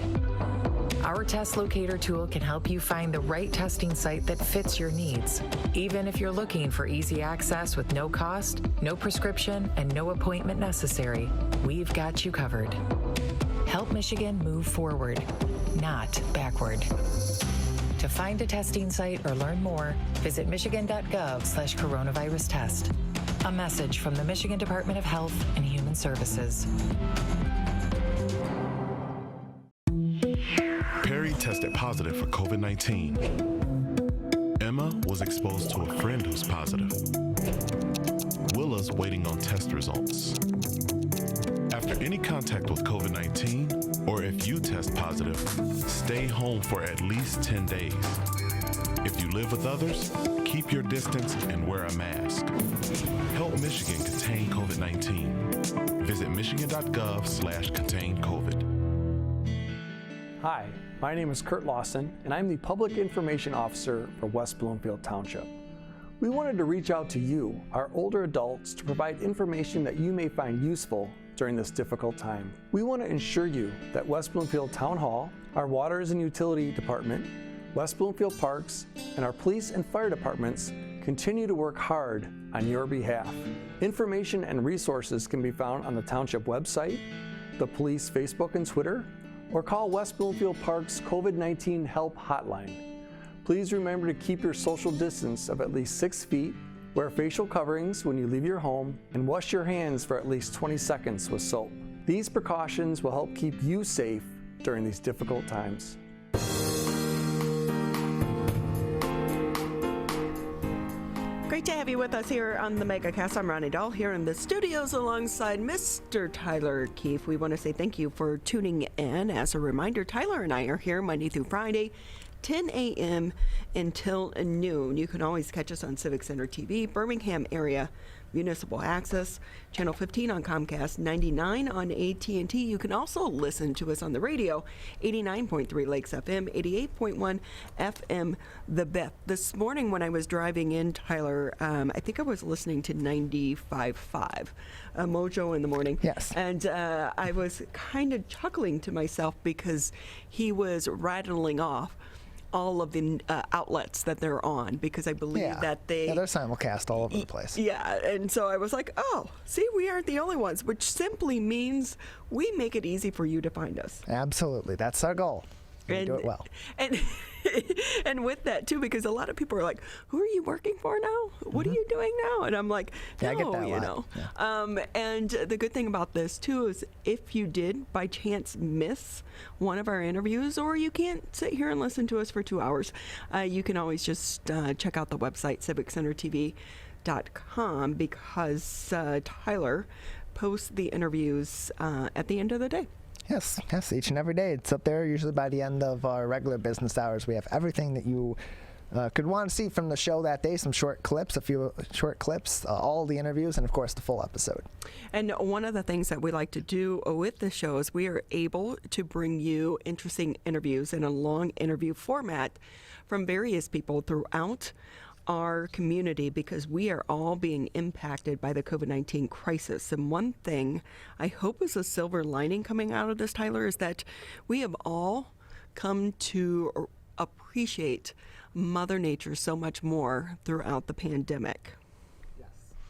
Our test locator tool can help you find the right testing site that fits your needs. Even if you're looking for easy access with no cost, no prescription, and no appointment necessary, we've got you covered. Help Michigan move forward, not backward. To find a testing site or learn more, visit michigan.gov/coronavirus test. A message from the Michigan Department of Health and Human Services. Perry tested positive for COVID-19. Emma was exposed to a friend who's positive. Willa's waiting on test results. After any contact with COVID-19, or if you test positive, stay home for at least 10 days. If you live with others, keep your distance and wear a mask. Help Michigan contain COVID-19. Visit michigan.gov/contain-COVID. Hi, my name is Kurt Lawson, and I'm the Public Information Officer for West Bloomfield Township. We wanted to reach out to you, our older adults, to provide information that you may find useful during this difficult time. We want to ensure you that West Bloomfield Town Hall, our Waters and Utility Department, West Bloomfield Parks, and our police and fire departments continue to work hard on your behalf. Information and resources can be found on the Township website, the police Facebook and Twitter, or call West Bloomfield Park's COVID-19 Help Hotline. Please remember to keep your social distance of at least 6 feet, wear facial coverings when you leave your home, and wash your hands for at least 20 seconds with soap. These precautions will help keep you safe during these difficult times. Great to have you with us here on the Megacast. I'm Ronnie Dahl here in the studios alongside Mr. Tyler Keefe. We want to say thank you for tuning in. As a reminder, Tyler and I are here Monday through Friday, 10 a.m. until noon. You can always catch us on Civic Center TV, Birmingham area Municipal Access, Channel 15 on Comcast, 99 on AT&T. You can also listen to us on the radio, 89.3 Lakes FM, 88.1 FM The Beth. This morning when I was driving in, Tyler, I think I was listening to 95.5 Mojo in the morning. Yes. And I was kind of chuckling to myself because he was rattling off all of the outlets that they're on, because I believe that they're simulcast all over the place. Yeah, and so I was like, oh, see, we aren't the only ones, which simply means we make it easy for you to find us. Absolutely. That's our goal. We do it well. And with that, too, because a lot of people are like, who are you working for now? What are you doing now? And I'm like, no, I get that a lot. know. Yeah. And the good thing about this, too, is if you did by chance miss one of our interviews, or you can't sit here and listen to us for 2 hours, you can always just check out the website, civiccentertv.com, because Tyler posts the interviews at the end of the day. Yes, each and every day. It's up there usually by the end of our regular business hours. We have everything that you could want to see from the show that day, some short clips, a few short clips, all the interviews, and of course the full episode. And one of the things that we like to do with the show is we are able to bring you interesting interviews in a long interview format from various people throughout our community, because we are all being impacted by the COVID-19 crisis. And one thing I hope is a silver lining coming out of this, Tyler, is that we have all come to appreciate Mother Nature so much more throughout the pandemic.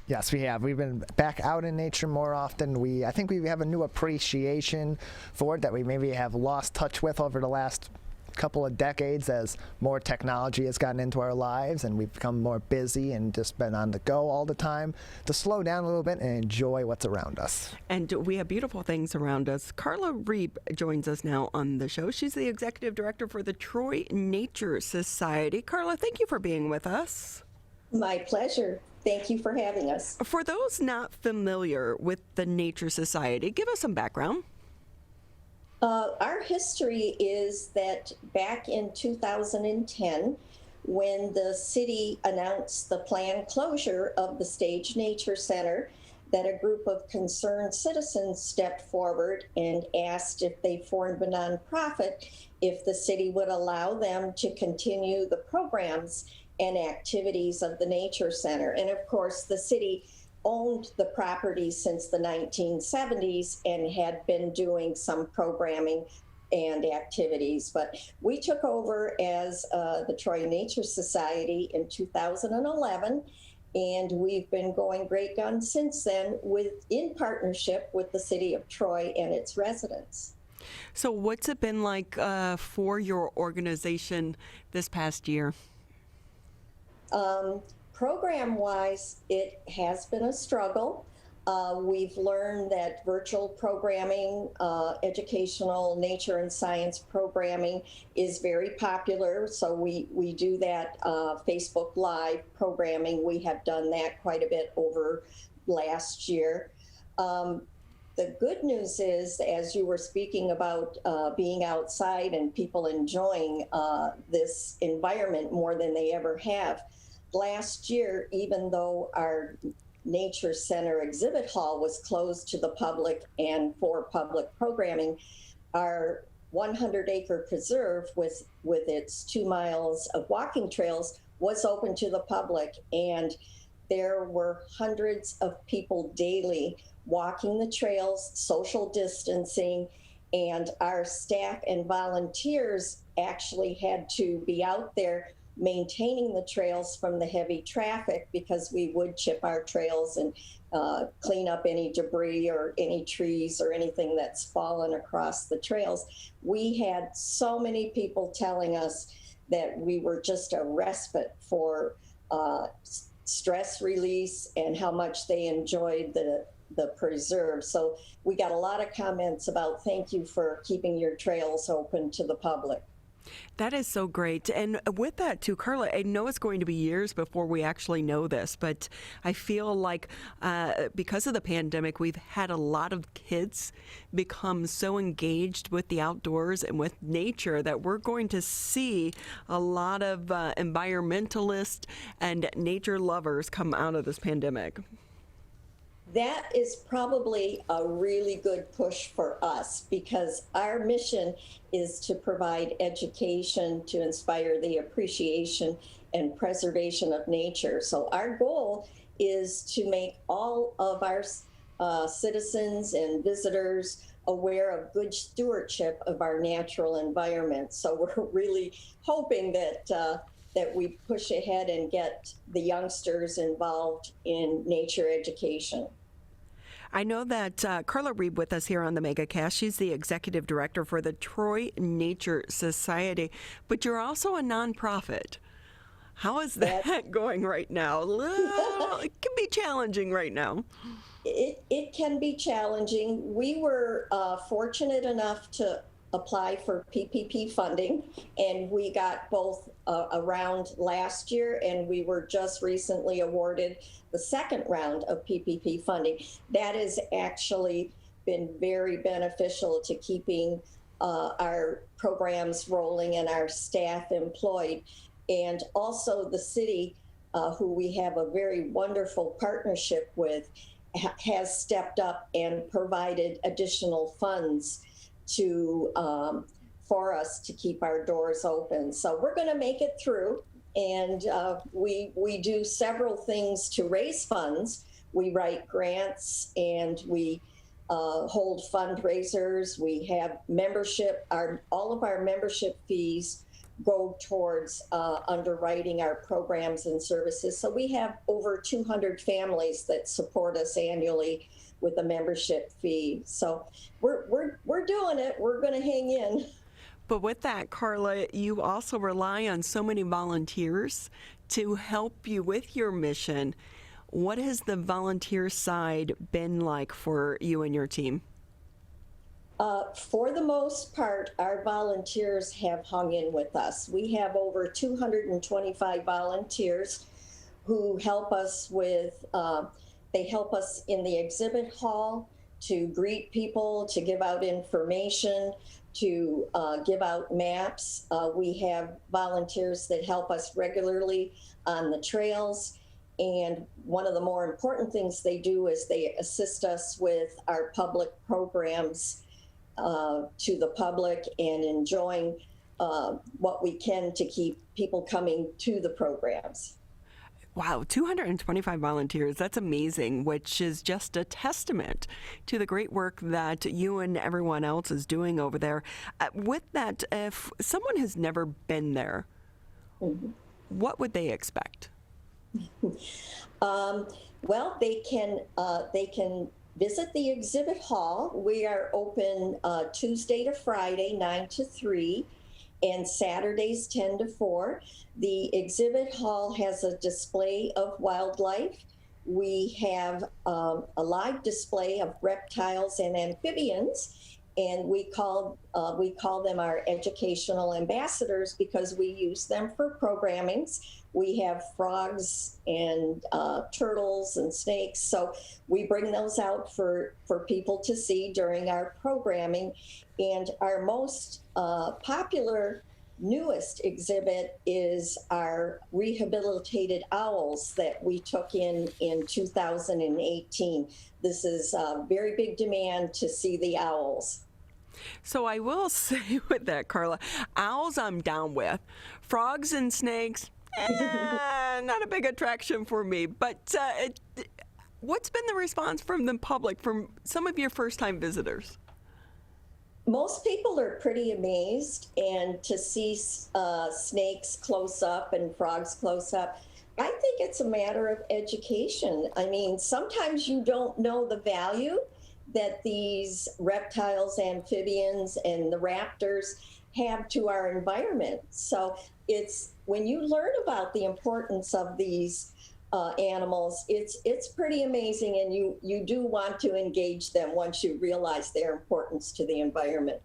Yes, we have. We've been back out in nature more often. I think we have a new appreciation for it that we maybe have lost touch with over the last couple of decades as more technology has gotten into our lives and we've become more busy and just been on the go all the time, to slow down a little bit and enjoy what's around us. And we have beautiful things around us. Carla Reeb joins us now on the show. She's the executive director for the Troy Nature Society. Carla, thank you for being with us. My pleasure. Thank you for having us. For those not familiar with the Nature Society, give us some background. Our history is that back in 2010, when the city announced the planned closure of the Stage Nature Center, that a group of concerned citizens stepped forward and asked if they formed a nonprofit, if the city would allow them to continue the programs and activities of the Nature Center. And of course, the city owned the property since the 1970s and had been doing some programming and activities. But we took over as the Troy Nature Society in 2011, and we've been going great guns since then, in partnership with the city of Troy and its residents. So what's it been like for your organization this past year? Program-wise, it has been a struggle. We've learned that virtual programming, educational nature and science programming is very popular. So we do that Facebook Live programming. We have done that quite a bit over last year. The good news is, as you were speaking about being outside and people enjoying this environment more than they ever have, last year, even though our Nature Center exhibit hall was closed to the public and for public programming, our 100-acre preserve with its 2 miles of walking trails was open to the public, and there were hundreds of people daily walking the trails, social distancing, and our staff and volunteers actually had to be out there maintaining the trails from the heavy traffic, because we would chip our trails and clean up any debris or any trees or anything that's fallen across the trails. We had so many people telling us that we were just a respite for stress release and how much they enjoyed the preserve. So we got a lot of comments about thank you for keeping your trails open to the public. That is so great. And with that too, Carla, I know it's going to be years before we actually know this, but I feel like because of the pandemic, we've had a lot of kids become so engaged with the outdoors and with nature that we're going to see a lot of environmentalists and nature lovers come out of this pandemic. that is probably a really good push for us, because our mission is to provide education to inspire the appreciation and preservation of nature. So our goal is to make all of our citizens and visitors aware of good stewardship of our natural environment. So we're really hoping that we push ahead and get the youngsters involved in nature education. I know that Carla Reed with us here on the Megacast. She's the executive director for the Troy Nature Society, but you're also a nonprofit. How is that going right now? It can be challenging right now. It can be challenging. We were fortunate enough to apply for PPP funding, and we got both a round last year, and we were just recently awarded the second round of PPP funding. That has actually been very beneficial to keeping our programs rolling and our staff employed. And also the city, who we have a very wonderful partnership with, has stepped up and provided additional funds to for us to keep our doors open. So we're going to make it through, and we do several things to raise funds. We write grants, and we hold fundraisers. We have membership. All of our membership fees go towards underwriting our programs and services. So we have over 200 families that support us annually with a membership fee. So we're doing it. We're going to hang in. But with that, Carla, you also rely on so many volunteers to help you with your mission. What has the volunteer side been like for you and your team? For the most part, our volunteers have hung in with us. We have over 225 volunteers who help us with, they help us in the exhibit hall to greet people, to give out information, to give out maps. We have volunteers that help us regularly on the trails. And one of the more important things they do is they assist us with our public programs to the public and enjoying what we can to keep people coming to the programs. Wow, 225 volunteers. That's amazing, which is just a testament to the great work that you and everyone else is doing over there. With that, if someone has never been there, what would they expect? Well, they can visit the exhibit hall. We are open Tuesday to Friday, 9 to 3, and Saturdays, 10 to 4. The exhibit hall has a display of wildlife. We have a live display of reptiles and amphibians, and we call them our educational ambassadors because we use them for programmings. We have frogs and turtles and snakes, so we bring those out for people to see during our programming. And our most popular, newest exhibit is our rehabilitated owls that we took in 2018. This is a very big demand to see the owls. So I will say with that, Carla, owls I'm down with. Frogs and snakes, not a big attraction for me. But what's been the response from the public, from some of your first-time visitors? Most people are pretty amazed, and to see snakes close up and frogs close up, I think it's a matter of education. I mean, sometimes you don't know the value that these reptiles, amphibians, and the raptors have to our environment. So it's when you learn about the importance of these animals, it's pretty amazing, and you do want to engage them once you realize their importance to the environment.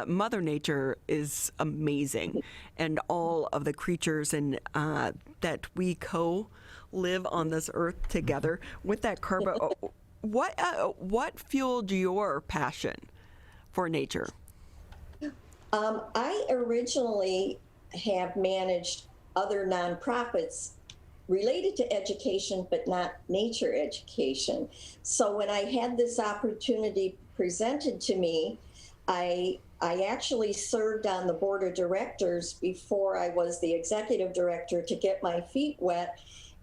Mother Nature is amazing, and all of the creatures and that we live on this earth together. With that, Carla, what fueled your passion for nature? I originally have managed other nonprofits related to education, but not nature education. So when I had this opportunity presented to me, I actually served on the board of directors before I was the executive director to get my feet wet.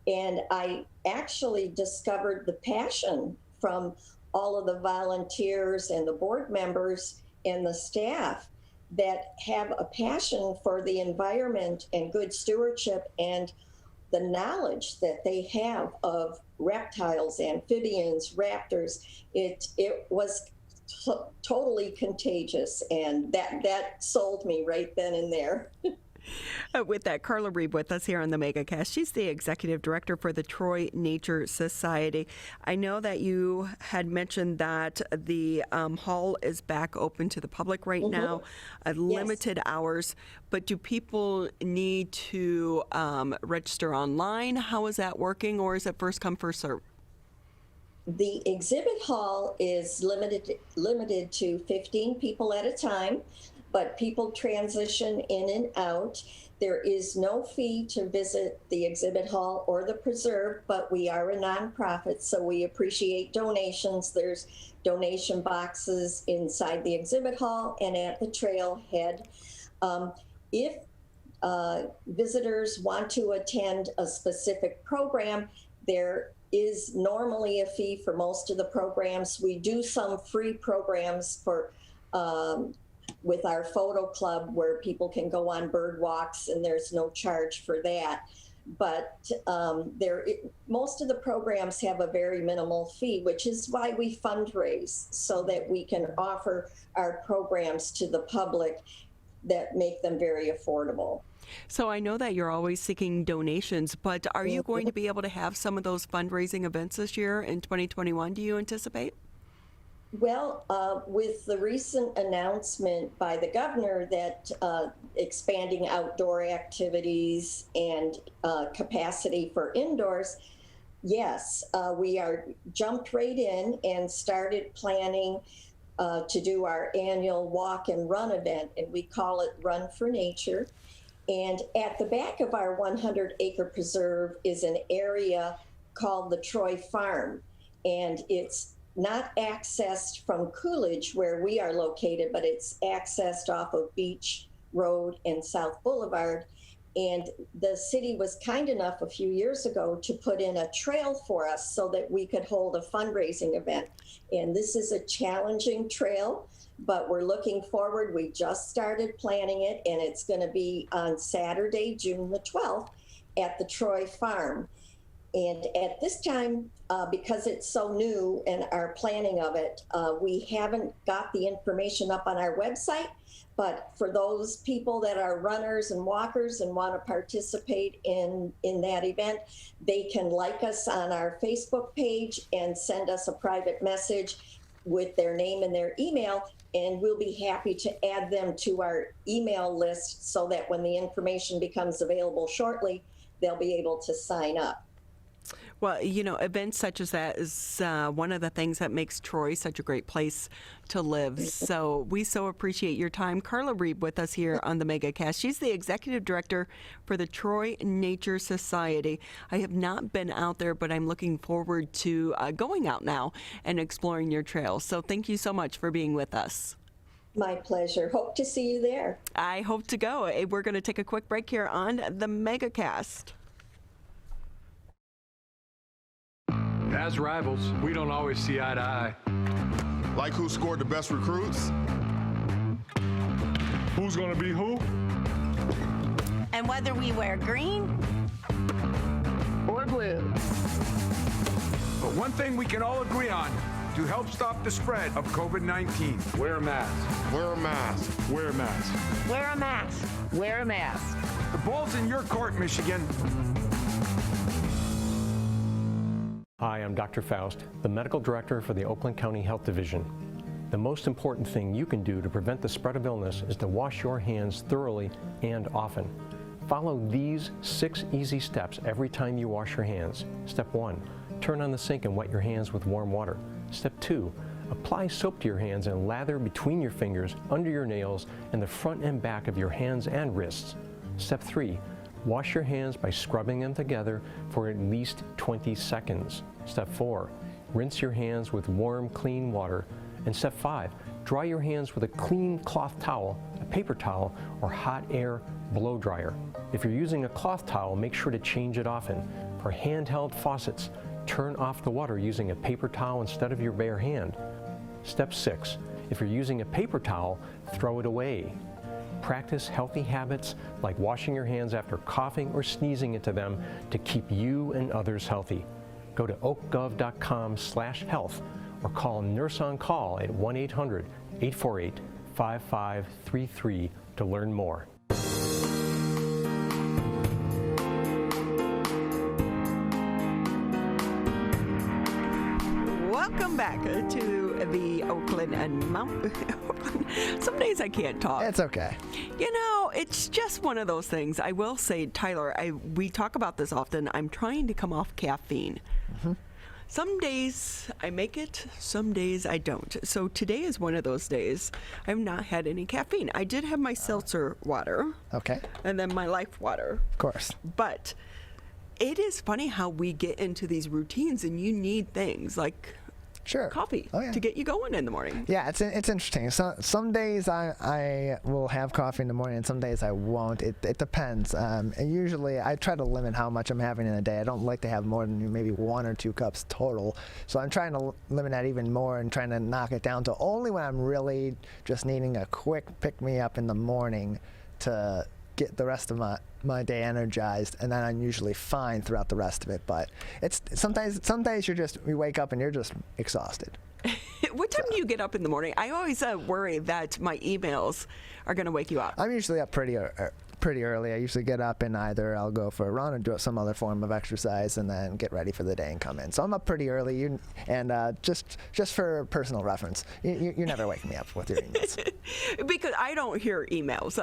And I actually discovered the passion from all of the volunteers and the board members and the staff that have a passion for the environment and good stewardship, and the knowledge that they have of reptiles, amphibians, raptors. It was totally contagious, and that sold me right then and there. With that, Carla Reeb with us here on the Megacast. She's the executive director for the Troy Nature Society. I know that you had mentioned that the hall is back open to the public right now, limited hours, but do people need to register online? How is that working, or is it first come, first serve? The exhibit hall is limited to 15 people at a time, but people transition in and out. There is no fee to visit the exhibit hall or the preserve, but we are a nonprofit, so we appreciate donations. There's donation boxes inside the exhibit hall and at the trailhead. If visitors want to attend a specific program, there is normally a fee for most of the programs. We do some free programs for with our photo club where people can go on bird walks, and there's no charge for that. But most of the programs have a very minimal fee, which is why we fundraise, so that we can offer our programs to the public that make them very affordable. So I know that you're always seeking donations, but are you going to be able to have some of those fundraising events this year in 2021, do you anticipate? Well, with the recent announcement by the governor that expanding outdoor activities and capacity for indoors, yes, we are jumped right in and started planning to do our annual walk and run event, and we call it Run for Nature. And at the back of our 100-acre preserve is an area called the Troy Farm, and it's not accessed from Coolidge, where we are located, but it's accessed off of Beach Road and South Boulevard. And the city was kind enough a few years ago to put in a trail for us so that we could hold a fundraising event. And this is a challenging trail, but we're looking forward. We just started planning it, and it's going to be on Saturday, June the 12th at the Troy Farm. And at this time, because it's so new and our planning of it, we haven't got the information up on our website. But for those people that are runners and walkers and want to participate in that event, they can like us on our Facebook page and send us a private message with their name and their email, and we'll be happy to add them to our email list so that when the information becomes available shortly, they'll be able to sign up. Well, you know, events such as that is one of the things that makes Troy such a great place to live. So we so appreciate your time. Carla Reeb with us here on the Megacast. She's the executive director for the Troy Nature Society. I have not been out there, but I'm looking forward to going out now and exploring your trails. So thank you so much for being with us. My pleasure. Hope to see you there. I hope to go. We're going to take a quick break here on the Megacast. As rivals, we don't always see eye to eye. Like who scored the best recruits? Who's gonna be who? And whether we wear green or blue. But one thing we can all agree on to help stop the spread of COVID-19. Wear a mask. Wear a mask. Wear a mask. wear a mask. Wear a mask. The ball's in your court, Michigan. Hi, I'm Dr. Faust, the Medical Director for the Oakland County Health Division. The most important thing you can do to prevent the spread of illness is to wash your hands thoroughly and often. Follow these 6 easy steps every time you wash your hands. Step 1, turn on the sink and wet your hands with warm water. Step 2, apply soap to your hands and lather between your fingers, under your nails, and the front and back of your hands and wrists. Step 3, Wash your hands by scrubbing them together for at least 20 seconds. Step 4, rinse your hands with warm, clean water. And step 5, dry your hands with a clean cloth towel, a paper towel, or hot air blow dryer. If you're using a cloth towel, make sure to change it often. For handheld faucets, turn off the water using a paper towel instead of your bare hand. Step 6, if you're using a paper towel, throw it away. Practice healthy habits like washing your hands after coughing or sneezing into them to keep you and others healthy. Go to oakgov.com/health or call Nurse on Call at 1-800-848-5533 to learn more. Welcome back to the Oakland and Mount. Some days I can't talk. It's okay. You know, it's just one of those things. I will say, Tyler, we talk about this often. I'm trying to come off caffeine. Mm-hmm. Some days I make it, some days I don't. So today is one of those days. I've not had any caffeine. I did have my seltzer water. Okay. And then my Life water. Of course. But it is funny how we get into these routines and you need things like coffee to get you going in the morning. Yeah, it's interesting. So some days I will have coffee in the morning, and some days I won't. It depends. And usually I try to limit how much I'm having in a day. I don't like to have more than maybe 1 or 2 cups total. So I'm trying to limit that even more and trying to knock it down to only when I'm really just needing a quick pick-me-up in the morning to get the rest of my day energized, and then I'm usually fine throughout the rest of it. But it's some days you wake up and you're just exhausted. What time do you get up in the morning? I always worry that my emails are going to wake you up. I'm usually up pretty early. I usually get up and either I'll go for a run or do some other form of exercise and then get ready for the day and come in. So I'm up pretty early. Just for personal reference, you never wake me up with your emails. Because I don't hear emails.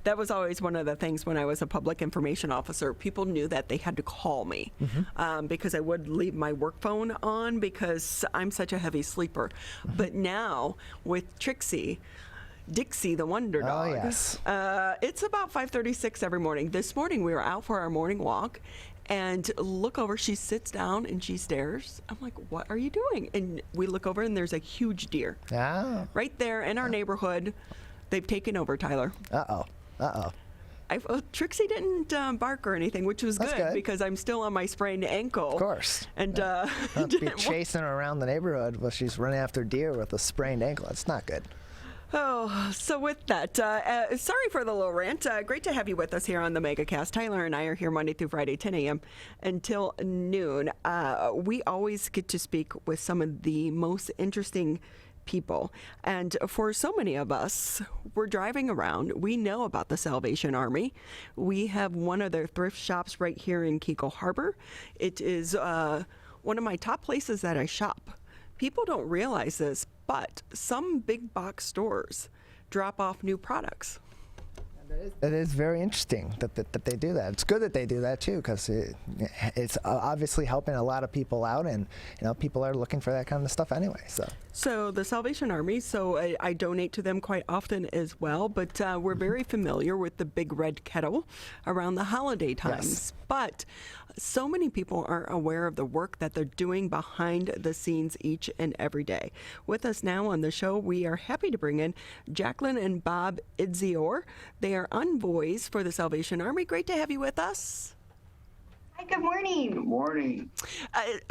That was always one of the things when I was a public information officer. People knew that they had to call me because I would leave my work phone on because I'm such a heavy sleeper. But now with Dixie, the Wonder Dog. Oh, yes. It's about 5:36 every morning. This morning we were out for our morning walk and look over, she sits down and she stares. I'm like, what are you doing? And we look over and there's a huge deer. Right there in our neighborhood. They've taken over, Tyler. Trixie didn't bark or anything, which was good because I'm still on my sprained ankle. Of course. And be chasing her around the neighborhood while she's running after deer with a sprained ankle. That's not good. Oh, so with that, sorry for the little rant. Great to have you with us here on the Megacast. Tyler and I are here Monday through Friday, 10 a.m. until noon. We always get to speak with some of the most interesting people. And for so many of us, we're driving around. We know about the Salvation Army. We have one of their thrift shops right here in Keiko Harbor. It is one of my top places that I shop. People don't realize this, but some big box stores drop off new products. It is very interesting that they do that. It's good that they do that too, because it's obviously helping a lot of people out, and people are looking for that kind of stuff anyway. So the Salvation Army, I donate to them quite often as well, but we're very familiar with the big red kettle around the holiday times. Yes. But so many people aren't aware of the work that they're doing behind the scenes each and every day. With us now on the show, we are happy to bring in Jacqueline and Bob Idzior. They are envoys for the Salvation Army. Great to have you with us. Hi, good morning. Good morning.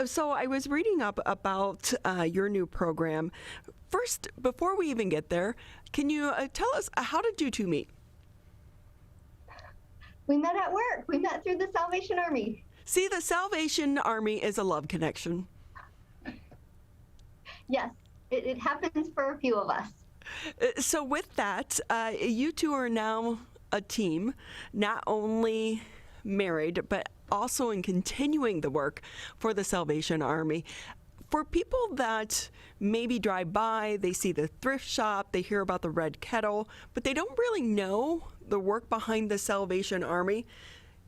So I was reading up about your new program. First, before we even get there, can you tell us, how did you two meet? We met at work. We met through the Salvation Army. See, the Salvation Army is a love connection. Yes, it happens for a few of us. So with that, you two are now a team, not only married, but also in continuing the work for the Salvation Army. For people that maybe drive by, they see the thrift shop, they hear about the red kettle, but they don't really know the work behind the Salvation Army.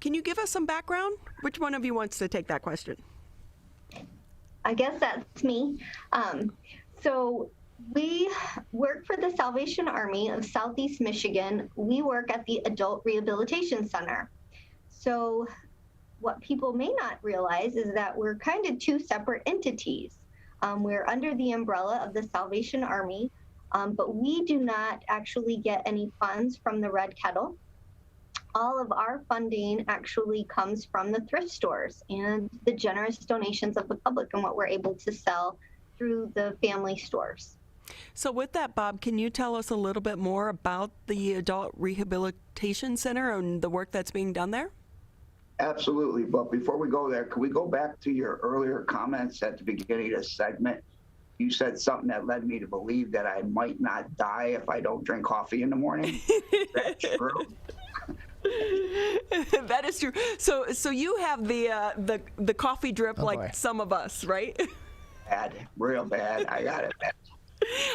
Can you give us some background? Which one of you wants to take that question? I guess that's me. So we work for the Salvation Army of Southeast Michigan. We work at the Adult Rehabilitation Center. So what people may not realize is that we're kind of two separate entities. We're under the umbrella of the Salvation Army, but we do not actually get any funds from the Red Kettle. All of our funding actually comes from the thrift stores and the generous donations of the public and what we're able to sell through the family stores. So with that, Bob, can you tell us a little bit more about the Adult Rehabilitation Center and the work that's being done there? Absolutely. But before we go there, can we go back to your earlier comments at the beginning of the segment? You said something that led me to believe that I might not die if I don't drink coffee in the morning. Is that true? That is true. So you have the coffee drip like some of us, right? Bad, real bad. I got it bad.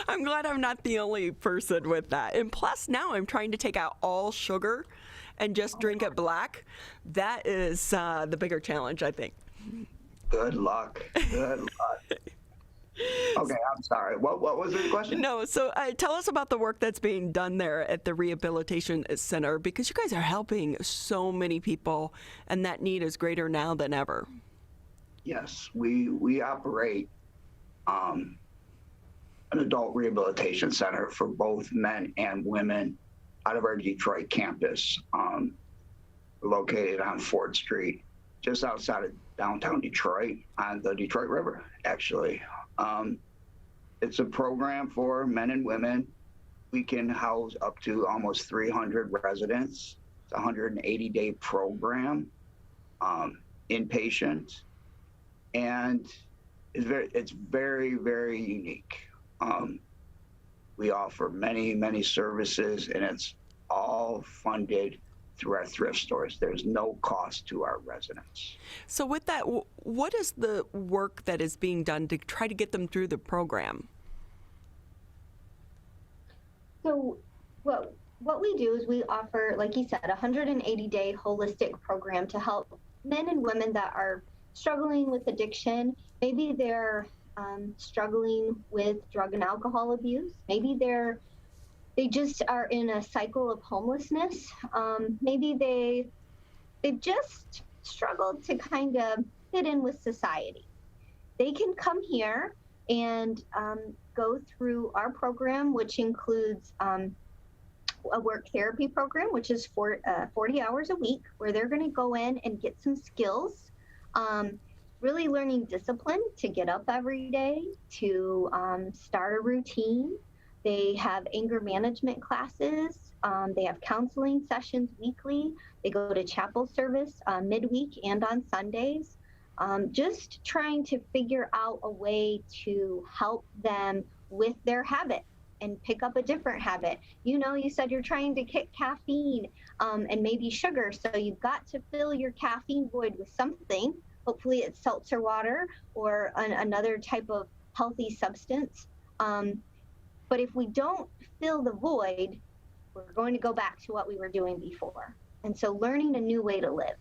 I'm glad I'm not the only person with that. And plus, now I'm trying to take out all sugar and just drink it black. That is the bigger challenge, I think. Good luck. Good luck. Okay, I'm sorry. What was the question? No, so tell us about the work that's being done there at the Rehabilitation Center, because you guys are helping so many people, and that need is greater now than ever. Yes, we operate an adult rehabilitation center for both men and women out of our Detroit campus, located on 4th Street, just outside of downtown Detroit on the Detroit River, actually. It's a program for men and women. We can house up to almost 300 residents. It's a 180-day program, inpatient, and it's very, very unique. We offer many services, and it's all funded through our thrift stores. There's no cost to our residents. So with that, what is the work that is being done to try to get them through the program? So what we do is we offer, like you said, a 180-day holistic program to help men and women that are struggling with addiction. Maybe they're struggling with drug and alcohol abuse. Maybe they just are in a cycle of homelessness. Maybe they've just struggled to kind of fit in with society. They can come here and go through our program, which includes a work therapy program, which is 40 hours a week, where they're going to go in and get some skills, really learning discipline to get up every day, to start a routine. They have anger management classes. They have counseling sessions weekly. They go to chapel service midweek and on Sundays. Just trying to figure out a way to help them with their habit and pick up a different habit. You know, you said you're trying to kick caffeine and maybe sugar, so you've got to fill your caffeine void with something. Hopefully it's seltzer water or another type of healthy substance. But if we don't fill the void, we're going to go back to what we were doing before. And so learning a new way to live.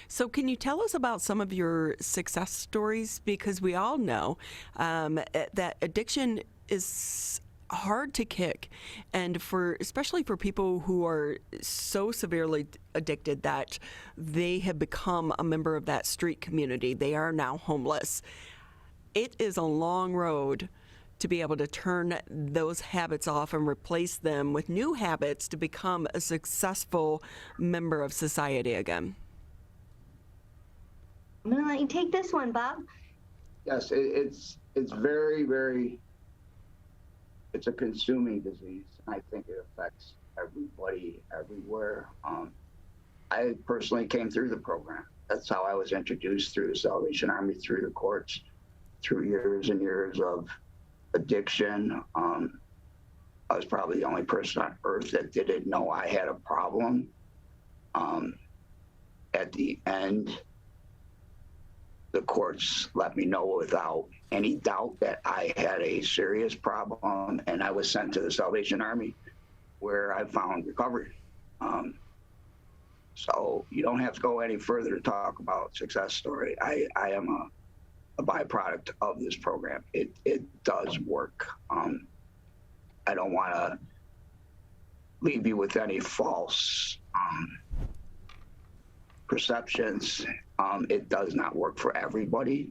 So can you tell us about some of your success stories? Because we all know that addiction is hard to kick, and especially for people who are so severely addicted that they have become a member of that street community. They are now homeless. It is a long road to be able to turn those habits off and replace them with new habits to become a successful member of society again. I'm going to let you take this one, Bob. Yes, it's very, very, it's a consuming disease. I think it affects everybody, everywhere. I personally came through the program. That's how I was introduced through the Salvation Army, through the courts, through years and years of addiction. I was probably the only person on earth that didn't know I had a problem. At the end, the courts let me know without any doubt that I had a serious problem, and I was sent to the Salvation Army, where I found recovery. So you don't have to go any further to talk about success story. I am a byproduct of this program. It does work. I don't want to leave you with any false perceptions. It does not work for everybody,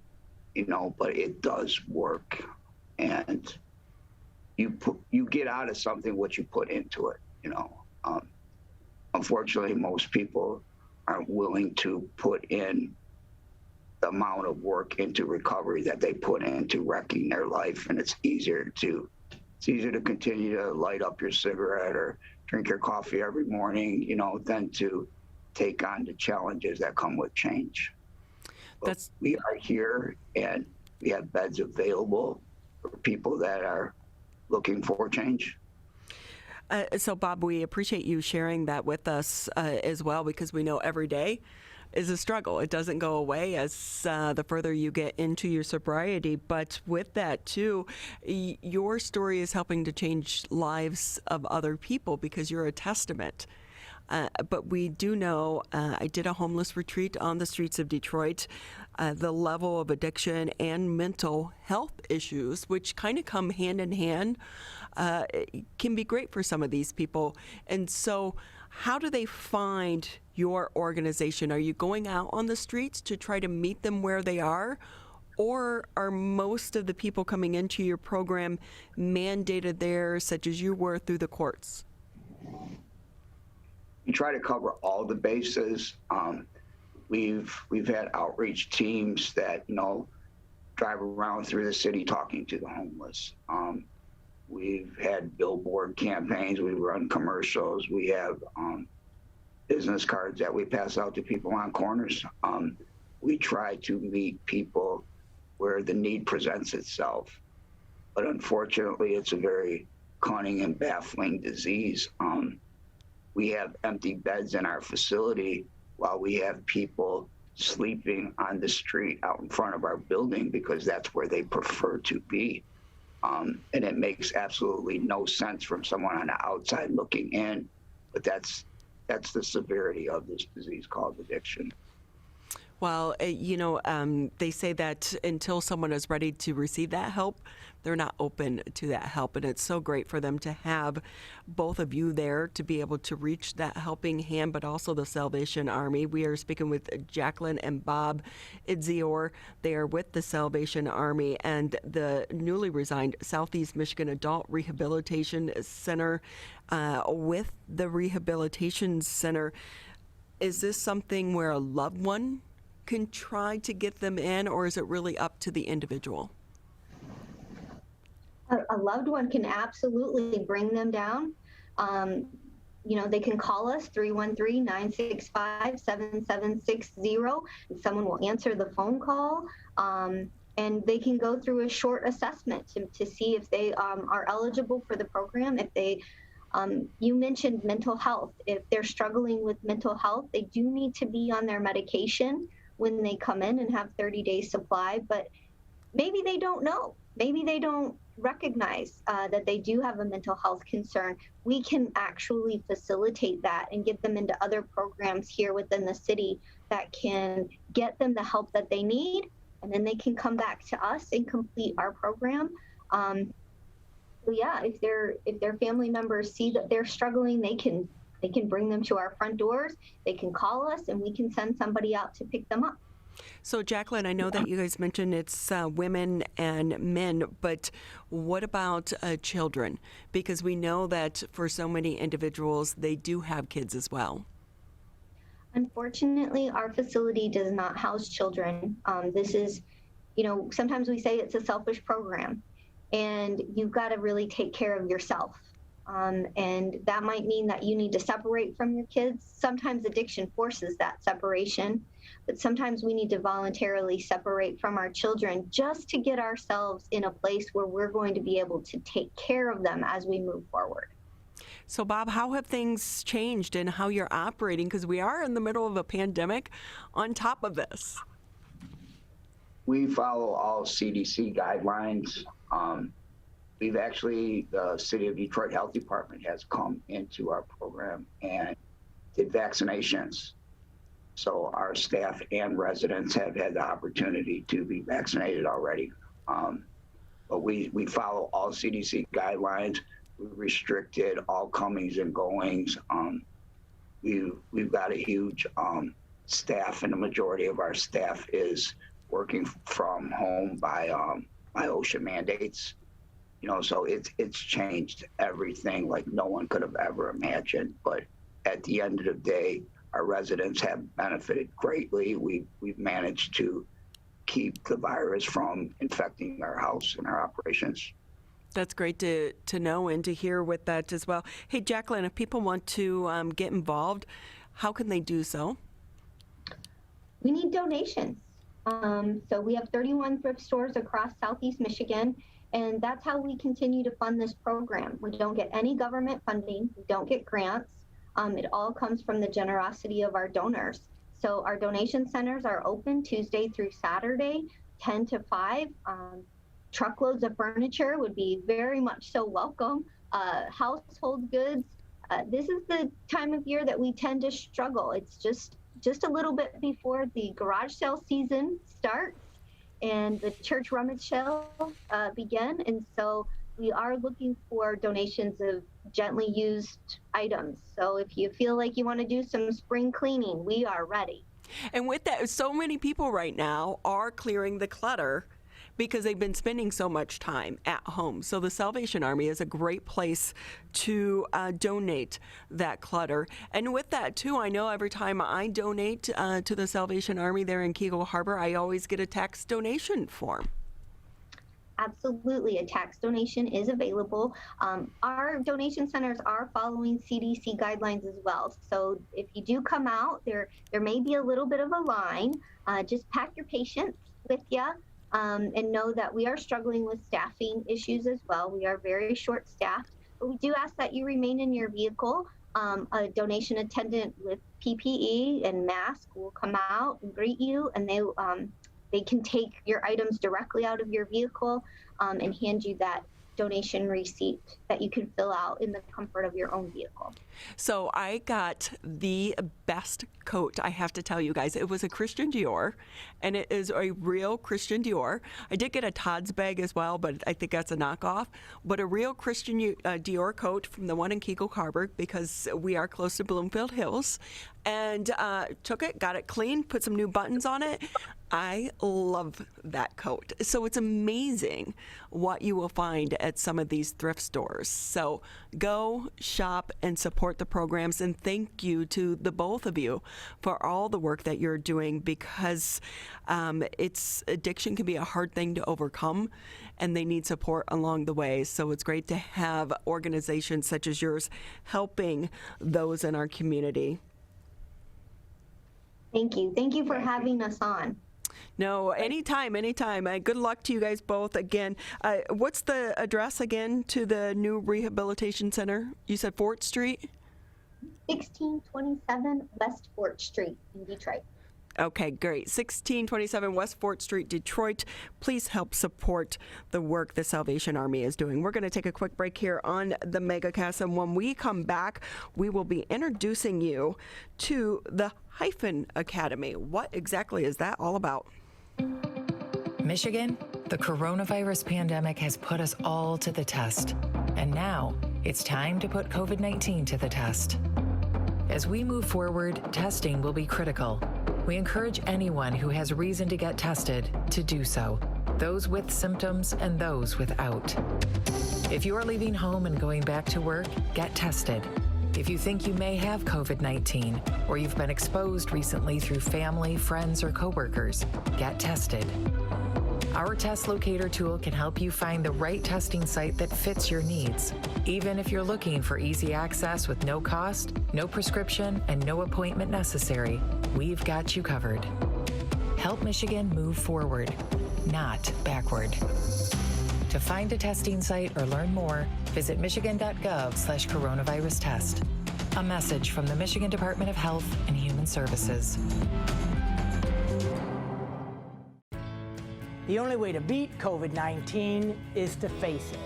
but it does work. And you get out of something what you put into it, Unfortunately, most people aren't willing to put in the amount of work into recovery that they put into wrecking their life. And it's easier to continue to light up your cigarette or drink your coffee every morning, than to take on the challenges that come with change. We are here and we have beds available for people that are looking for change. So, Bob, we appreciate you sharing that with us as well, because we know every day is a struggle. It doesn't go away as the further you get into your sobriety. But with that, too, your story is helping to change lives of other people because you're a testament. But we do know, I did a homeless retreat on the streets of Detroit, the level of addiction and mental health issues, which kind of come hand in hand, can be great for some of these people. And so how do they find your organization? Are you going out on the streets to try to meet them where they are? Or are most of the people coming into your program mandated there, such as you were, through the courts? We try to cover all the bases. We've had outreach teams that drive around through the city talking to the homeless. We've had billboard campaigns. We run commercials. We have business cards that we pass out to people on corners. We try to meet people where the need presents itself, but unfortunately, it's a very cunning and baffling disease. We have empty beds in our facility while we have people sleeping on the street out in front of our building because that's where they prefer to be. And it makes absolutely no sense from someone on the outside looking in, but that's the severity of this disease called addiction. Well, they say that until someone is ready to receive that help, they're not open to that help. And it's so great for them to have both of you there to be able to reach that helping hand, but also the Salvation Army. We are speaking with Jacqueline and Bob Idzior. They are with the Salvation Army and the newly resigned Southeast Michigan Adult Rehabilitation Center. With the Rehabilitation Center, is this something where a loved one can try to get them in, or is it really up to the individual? A loved one can absolutely bring them down. They can call us 313-965-7760, and someone will answer the phone call. And they can go through a short assessment to see if they are eligible for the program. If they, you mentioned mental health. If they're struggling with mental health, they do need to be on their medication when they come in and have 30 days supply, but maybe they don't know. Maybe they don't recognize that they do have a mental health concern. We can actually facilitate that and get them into other programs here within the city that can get them the help that they need, and then they can come back to us and complete our program. If their family members see that they're struggling, they can bring them to our front doors. They can call us, and we can send somebody out to pick them up. So, Jacqueline, I know that you guys mentioned it's women and men, but what about children? Because we know that for so many individuals, they do have kids as well. Unfortunately, our facility does not house children. This is, sometimes we say it's a selfish program, and you've got to really take care of yourself. And that might mean that you need to separate from your kids. Sometimes addiction forces that separation, but sometimes we need to voluntarily separate from our children just to get ourselves in a place where we're going to be able to take care of them as we move forward. So, Bob, how have things changed in how you're operating? Because we are in the middle of a pandemic on top of this. We follow all CDC guidelines. We've actually, the City of Detroit Health Department has come into our program and did vaccinations. So our staff and residents have had the opportunity to be vaccinated already. But we follow all CDC guidelines. We restricted all comings and goings. We've got a huge staff, and the majority of our staff is working from home by OSHA mandates. You know, so it's changed everything like no one could have ever imagined. But at the end of the day, our residents have benefited greatly. We've managed to keep the virus from infecting our house and our operations. That's great to know and to hear with that as well. Hey, Jacqueline, if people want to get involved, how can they do so? We need donations. So we have 31 thrift stores across Southeast Michigan, and that's how we continue to fund this program. We don't get any government funding. We don't get grants. It all comes from the generosity of our donors. So our donation centers are open Tuesday through Saturday, 10 to 5. Truckloads of furniture would be very much so welcome. Household goods. This is the time of year that we tend to struggle. It's just a little bit before the garage sale season starts and the church rummage sale begin. And so we are looking for donations of gently used items. So if you feel like you want to do some spring cleaning, we are ready. And with that, so many people right now are clearing the clutter because they've been spending so much time at home. So the Salvation Army is a great place to donate that clutter. And with that, too, I know every time I donate to the Salvation Army there in Keego Harbor, I always get a tax donation form. Absolutely. A tax donation is available. Our donation centers are following CDC guidelines as well. So if you do come out, there may be a little bit of a line. Just pack your patients with you. And know that we are struggling with staffing issues as well. We are very short-staffed, but we do ask that you remain in your vehicle. A donation attendant with PPE and mask will come out and greet you, and they can take your items directly out of your vehicle and hand you that donation receipt that you can fill out in the comfort of your own vehicle. So I got the best coat, I have to tell you guys. It was a Christian Dior, and it is a real Christian Dior. I did get a Todd's bag as well, but I think that's a knockoff. But a real Christian Dior coat from the one in Keego Harbor, because we are close to Bloomfield Hills. And took it, got it clean, put some new buttons on it. I love that coat. So it's amazing what you will find at some of these thrift stores. So go shop and support the programs, and thank you to the both of you for all the work that you're doing, because addiction can be a hard thing to overcome, and they need support along the way. So it's great to have organizations such as yours helping those in our community. Thank you. Thank you for having us on. No, anytime. Good luck to you guys both again. What's the address again to the new rehabilitation center? You said 4th Street? 1627 West 4th Street in Detroit. Okay, great. 1627 West 4th Street, Detroit. Please help support the work the Salvation Army is doing. We're going to take a quick break here on the Megacast, and when we come back, we will be introducing you to the Hyphen Academy. What exactly is that all about? Michigan, the coronavirus pandemic has put us all to the test. And now it's time to put COVID-19 to the test. As we move forward, testing will be critical. We encourage anyone who has reason to get tested to do so, those with symptoms and those without. If you are leaving home and going back to work, get tested. If you think you may have COVID-19 or you've been exposed recently through family, friends, or coworkers, get tested. Our test locator tool can help you find the right testing site that fits your needs. Even if you're looking for easy access with no cost, no prescription, and no appointment necessary, we've got you covered. Help Michigan move forward, not backward. To find a testing site or learn more, visit michigan.gov/coronavirus test. A message from the Michigan Department of Health and Human Services. The only way to beat COVID-19 is to face it.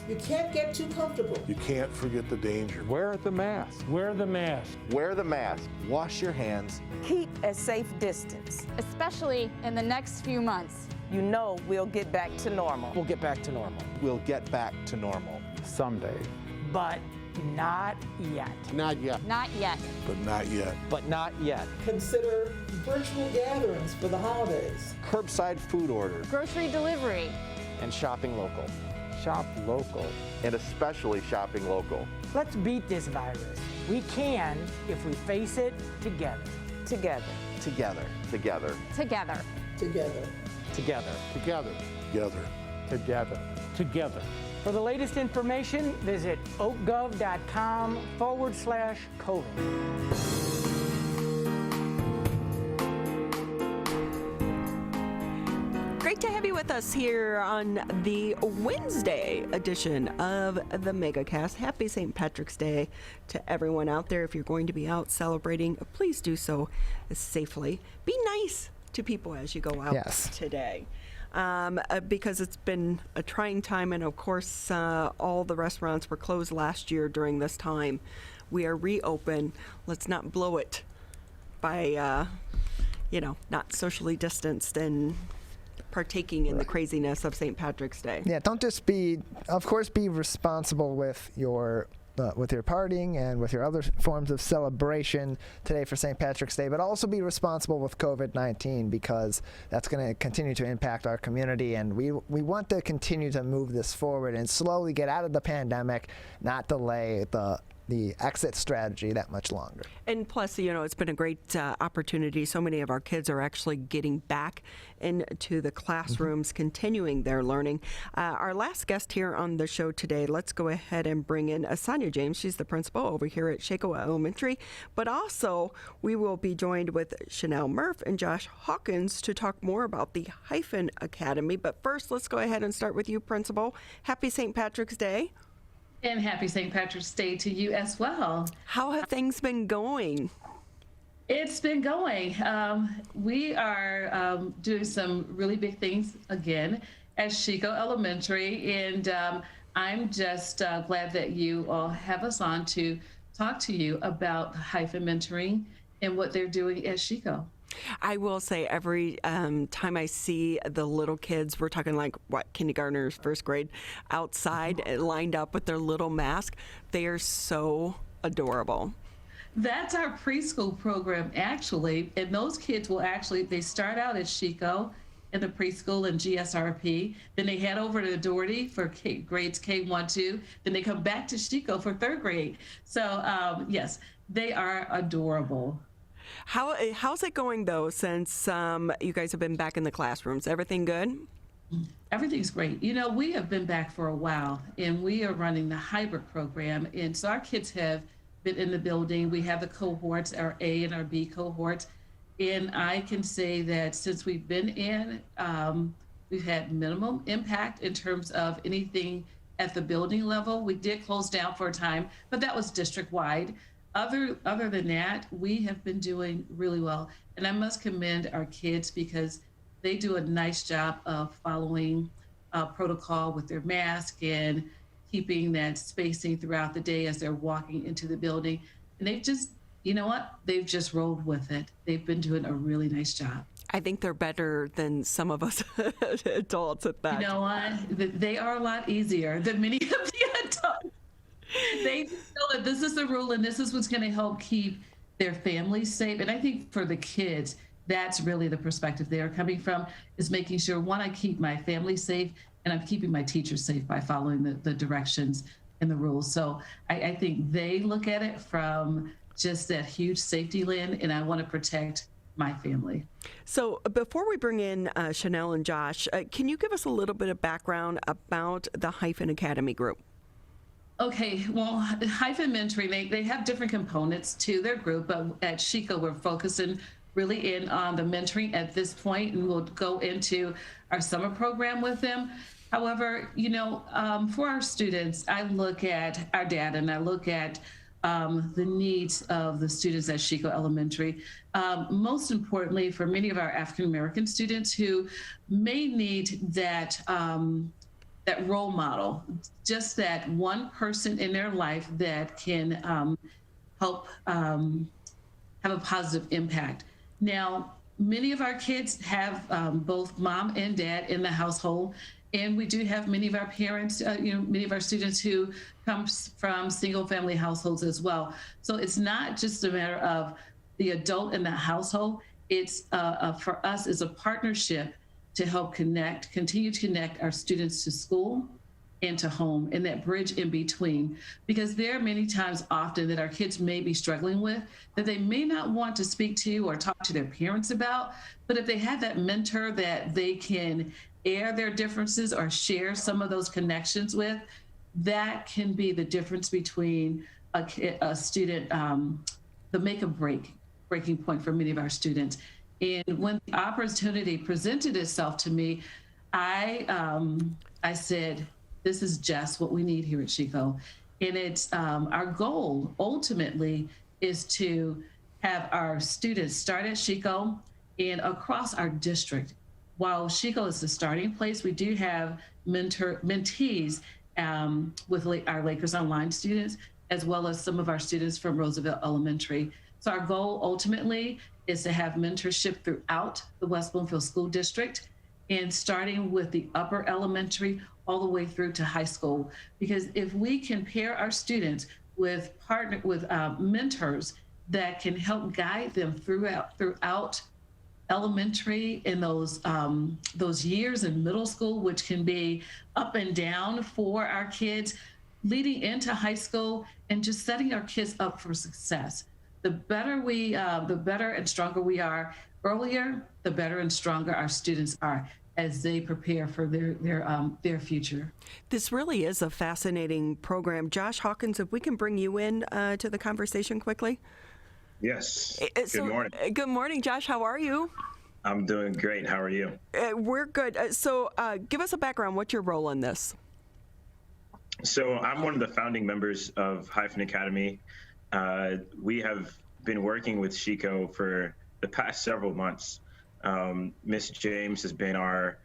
You can't get too comfortable. You can't forget the danger. Wear the mask. Wear the mask. Wear the mask. Wash your hands. Keep a safe distance. Especially in the next few months. You know we'll get back to normal. We'll get back to normal. We'll get back to normal. Someday. But Not yet. Not yet. Not yet. But not yet. But not yet. Consider virtual gatherings for the holidays. Curbside food orders. Grocery delivery. And shopping local. Shop local. And especially shopping local. Let's beat this virus. We can if we face it together. Together. Together. Together. Together. Together. Together. Together. Together. Together. Together. For the latest information, visit oakgov.com/COVID. Great to have you with us here on the Wednesday edition of the Megacast. Happy St. Patrick's Day to everyone out there. If you're going to be out celebrating, please do so safely. Be nice to people as you go out today. Because it's been a trying time, and of course all the restaurants were closed last year during this time. We are reopened. Let's not blow it by not socially distanced and partaking in the craziness of St. Patrick's Day. Yeah, don't just be responsible with your partying and with your other forms of celebration today for St. Patrick's Day, but also be responsible with COVID-19, because that's going to continue to impact our community, and we want to continue to move this forward and slowly get out of the pandemic, not delay the exit strategy that much longer. And plus, it's been a great opportunity. So many of our kids are actually getting back into the classrooms, continuing their learning. Our last guest here on the show today, let's go ahead and bring in Sonia James. She's the principal over here at Shaco Elementary. But also, we will be joined with Chanel Murph and Josh Hawkins to talk more about the Hyphen Academy. But first, let's go ahead and start with you, Principal. Happy St. Patrick's Day. And happy St. Patrick's Day to you as well. How have things been going? It's been going. We are doing some really big things again at Shaco Elementary, and I'm just glad that you all have us on to talk to you about Hyphen mentoring and what they're doing at Shaco. I will say every time I see the little kids, we're talking like kindergartners, first grade, outside lined up with their little mask, they are so adorable. That's our preschool program, actually, and those kids will they start out at Shaco in the preschool and GSRP, then they head over to Doherty for grades K1, 2, then they come back to Shaco for third grade. So yes, they are adorable. How's it going, though, since you guys have been back in the classrooms? Everything good? Everything's great. We have been back for a while, and we are running the hybrid program. And so our kids have been in the building. We have the cohorts, our A and our B cohorts. And I can say that since we've been in, we've had minimum impact in terms of anything at the building level. We did close down for a time, but that was district-wide. Other than that, we have been doing really well. And I must commend our kids because they do a nice job of following protocol with their mask and keeping that spacing throughout the day as they're walking into the building. And they've just, they've just rolled with it. They've been doing a really nice job. I think they're better than some of us adults at that. You know what? They are a lot easier than many of the adults. They know that this is the rule and this is what's going to help keep their families safe. And I think for the kids, that's really the perspective they are coming from, is making sure, one, I keep my family safe and I'm keeping my teachers safe by following the directions and the rules. So I think they look at it from just that huge safety lens, and I want to protect my family. So before we bring in Chanel and Josh, can you give us a little bit of background about the Hyphen Academy group? Okay, well, Hyphen mentoring, they have different components to their group, but at Shaco, we're focusing really in on the mentoring at this point, and we'll go into our summer program with them. However, for our students, I look at our data and I look at the needs of the students at Shaco Elementary. Most importantly, for many of our African-American students who may need that role model, just that one person in their life that can help have a positive impact. Now, many of our kids have both mom and dad in the household, And we do have many of our parents, many of our students who come from single family households as well. So it's not just a matter of the adult in the household. It's for us is a partnership to help continue to connect our students to school and to home, and that bridge in between. Because there are many times often that our kids may be struggling with that they may not want to speak to or talk to their parents about, but if they have that mentor that they can air their differences or share some of those connections with, that can be the difference between a student, the make or breaking point for many of our students. And when the opportunity presented itself to me, I said, this is just what we need here at Chico. And it's our goal ultimately is to have our students start at Chico and across our district. While Chico is the starting place, we do have mentees with our Lakers Online students, as well as some of our students from Roosevelt Elementary. So our goal ultimately is to have mentorship throughout the West Bloomfield School District, and starting with the upper elementary all the way through to high school. Because if we can pair our students with mentors that can help guide them throughout elementary and those years in middle school, which can be up and down for our kids, leading into high school and just setting our kids up for success. The better and stronger we are earlier, the better and stronger our students are as they prepare for their future. This really is a fascinating program. Josh Hawkins, if we can bring you in to the conversation quickly. Yes. Good morning. Good morning, Josh. How are you? I'm doing great. How are you? We're good. So give us a background. What's your role in this? So I'm one of the founding members of Hyphen Academy. We have been working with Chico for the past several months. Miss James has been our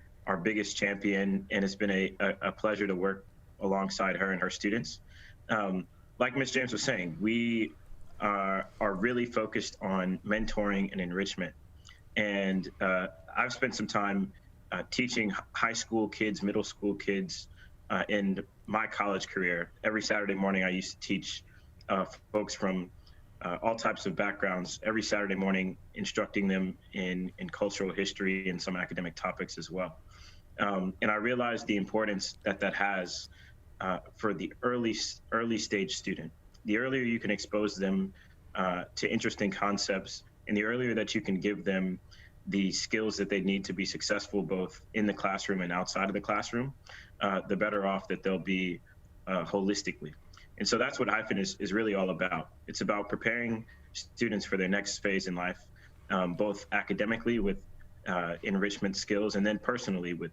biggest champion, and it's been a pleasure to work alongside her and her students. Like Miss James was saying, we are really focused on mentoring and enrichment. And I've spent some time teaching high school kids, middle school kids in my college career. Every Saturday morning, I used to teach folks from all types of backgrounds every Saturday morning, instructing them in cultural history and some academic topics as well. And I realized the importance that has for the early stage student. The earlier you can expose them to interesting concepts, and the earlier that you can give them the skills that they need to be successful both in the classroom and outside of the classroom, the better off that they'll be holistically. And so that's what Hyphen is really all about. It's about preparing students for their next phase in life, both academically with enrichment skills, and then personally with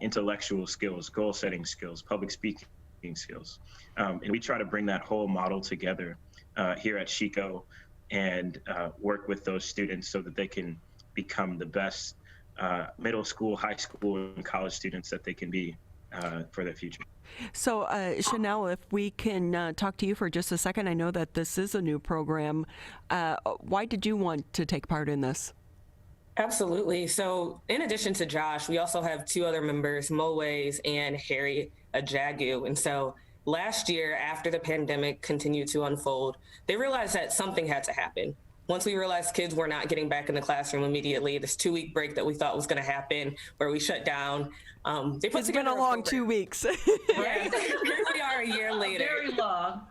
intellectual skills, goal-setting skills, public speaking skills. And we try to bring that whole model together here at Chico and work with those students so that they can become the best middle school, high school, and college students that they can be for their future. So, Chanel, if we can talk to you for just a second. I know that this is a new program. Why did you want to take part in this? Absolutely. So in addition to Josh, we also have two other members, Mo Ways and Harry Ajagu. And so last year, after the pandemic continued to unfold, they realized that something had to happen. Once we realized kids were not getting back in the classroom immediately, this 2-week break that we thought was going to happen, where we shut down, it's been a long 2 weeks. Right. Here we are a year later. Very long.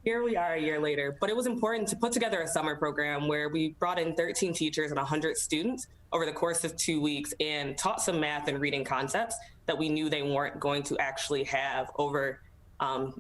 Here we are a year later. But it was important to put together a summer program where we brought in 13 teachers and 100 students over the course of 2 weeks and taught some math and reading concepts that we knew they weren't going to actually have over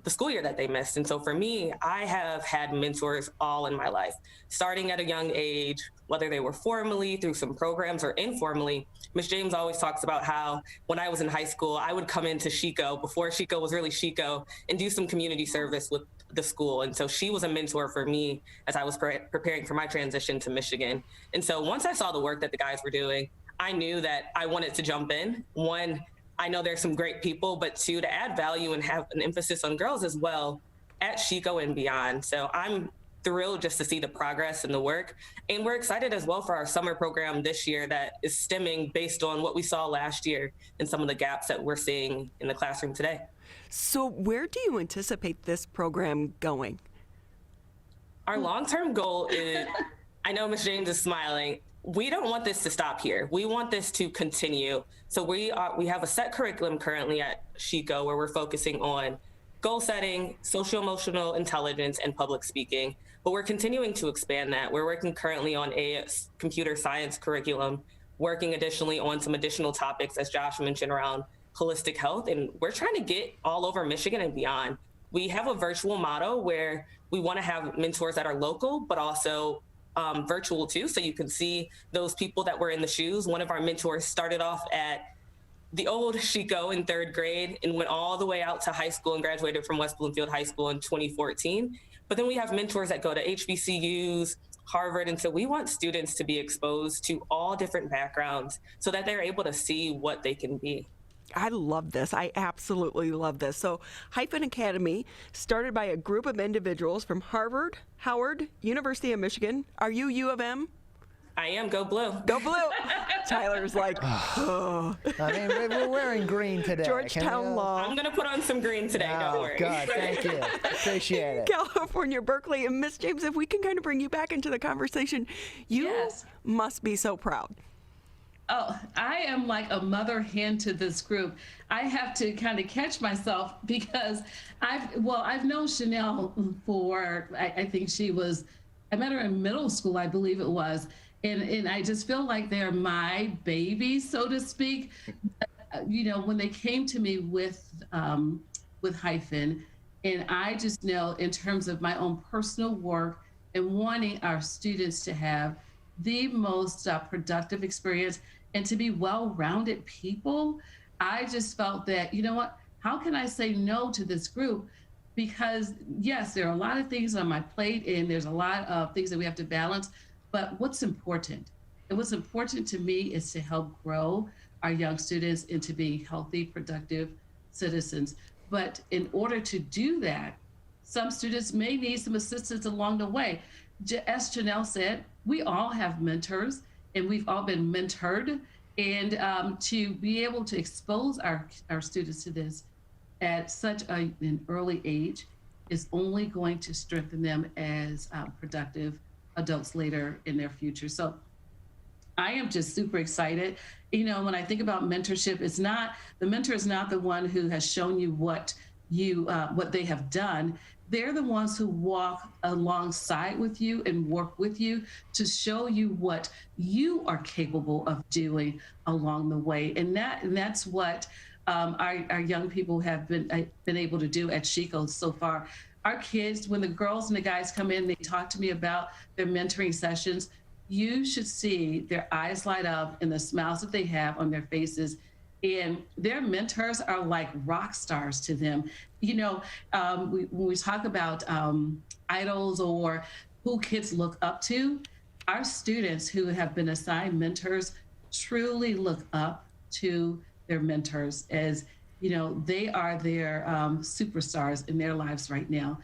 the school year that they missed. And so for me, I have had mentors all in my life, starting at a young age, whether they were formally through some programs or informally. Ms. James always talks about how when I was in high school, I would come into Chico before Chico was really Chico and do some community service with the school. And so she was a mentor for me as I was preparing for my transition to Michigan. And so once I saw the work that the guys were doing, I knew that I wanted to jump in. One, I know there's some great people, but two, to add value and have an emphasis on girls as well at Chico and beyond. So I'm thrilled just to see the progress and the work. And we're excited as well for our summer program this year that is stemming based on what we saw last year and some of the gaps that we're seeing in the classroom today. So where do you anticipate this program going? Our long-term goal is, I know Ms. James is smiling, we don't want this to stop here. We want this to continue. So we have a set curriculum currently at Chico where we're focusing on goal setting, social-emotional intelligence, and public speaking. But we're continuing to expand that. We're working currently on a computer science curriculum, working additionally on some additional topics, as Josh mentioned, around holistic health. And we're trying to get all over Michigan and beyond. We have a virtual model where we want to have mentors that are local, but also virtual too, so you can see those people that were in the shoes. One of our mentors started off at the old Chico in 3rd grade and went all the way out to high school and graduated from West Bloomfield High School in 2014. But then we have mentors that go to HBCUs, Harvard, and so we want students to be exposed to all different backgrounds so that they're able to see what they can be. I love this. I absolutely love this. So Hyphen Academy, started by a group of individuals from Harvard, Howard, University of Michigan. Are you U of M? I am. Go Blue. Go Blue. Tyler's like, oh. I mean, we're wearing green today. Georgetown Law. I'm going to put on some green today. Don't worry. God, thank you. Appreciate it. California, Berkeley. And Miss James, if we can kind of bring you back into the conversation, you must be so proud. Oh, I am like a mother hen to this group. I have to kind of catch myself because I've known Chanel for, I think I met her in middle school, I believe it was. And I just feel like they're my babies, so to speak. You know, when they came to me with Hyphen, and I just know in terms of my own personal work and wanting our students to have the most productive experience and to be well-rounded people, I just felt that, you know what, how can I say no to this group? Because yes, there are a lot of things on my plate and there's a lot of things that we have to balance, but what's important? And what's important to me is to help grow our young students into being healthy, productive citizens. But in order to do that, some students may need some assistance along the way. As Janelle said, we all have mentors and we've all been mentored, and to be able to expose our students to this at such an early age is only going to strengthen them as productive adults later in their future. So I am just super excited. You know, when I think about mentorship, the mentor is not the one who has shown you what they have done. They're the ones who walk alongside with you and work with you to show you what you are capable of doing along the way. And that's what our young people have been able to do at Chico so far. Our kids, when the girls and the guys come in, they talk to me about their mentoring sessions. You should see their eyes light up and the smiles that they have on their faces. And their mentors are like rock stars to them. You know, when we talk about idols or who kids look up to, our students who have been assigned mentors truly look up to their mentors as, you know, they are their superstars in their lives right now.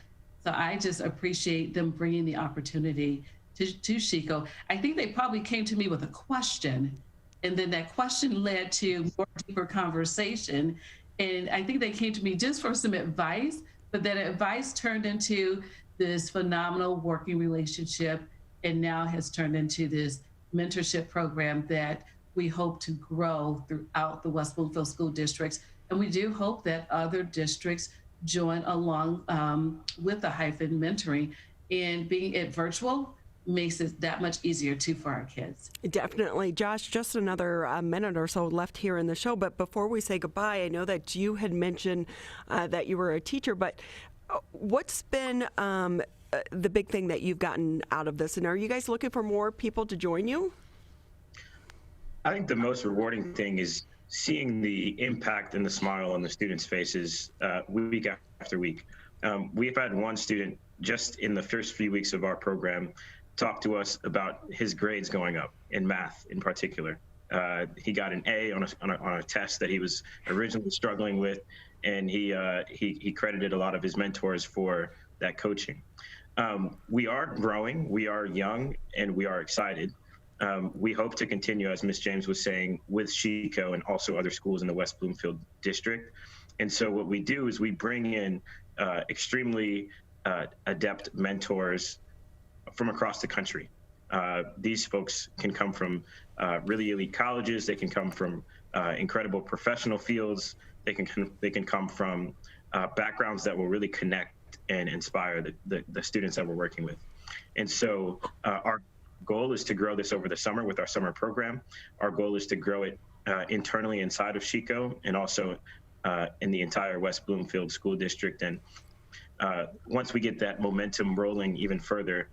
So I just appreciate them bringing the opportunity to Chico. I think they probably came to me with a question, and then that question led to more deeper conversation. And I think they came to me just for some advice, but that advice turned into this phenomenal working relationship and now has turned into this mentorship program that we hope to grow throughout the West Bloomfield school districts. And we do hope that other districts join along with the Hyphen mentoring, and being it virtual makes it that much easier too for our kids. Definitely. Josh, just another minute or so left here in the show, but before we say goodbye, I know that you had mentioned that you were a teacher, but what's been the big thing that you've gotten out of this, and are you guys looking for more people to join you? I think the most rewarding thing is seeing the impact and the smile on the students' faces week after week. We've had one student just in the first few weeks of our program talk to us about his grades going up in math in particular. He got an A on a test that he was originally struggling with, and he credited a lot of his mentors for that coaching. We are growing, we are young, and we are excited. We hope to continue, as Ms. James was saying, with Chico and also other schools in the West Bloomfield district. And so what we do is we bring in extremely adept mentors from across the country. These folks can come from really elite colleges. They can come from incredible professional fields. They can come from backgrounds that will really connect and inspire the students that we're working with. And so our goal is to grow this over the summer with our summer program. Our goal is to grow it internally inside of Chico and also in the entire West Bloomfield School District. And once we get that momentum rolling even further,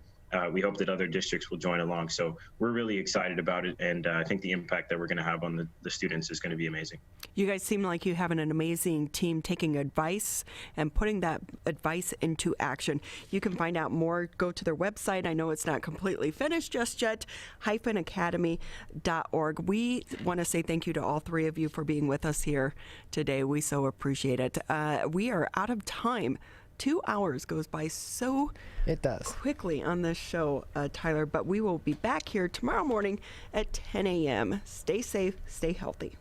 we hope that other districts will join along. So we're really excited about it, and I think the impact that we're going to have on the students is going to be amazing. You guys seem like you have an amazing team taking advice and putting that advice into action. You can find out more. Go to their website. I know it's not completely finished just yet, hyphenacademy.org. We want to say thank you to all three of you for being with us here today. We so appreciate it. We are out of time. 2 hours goes by so quickly on this show, Tyler, but we will be back here tomorrow morning at 10 a.m. Stay safe, stay healthy.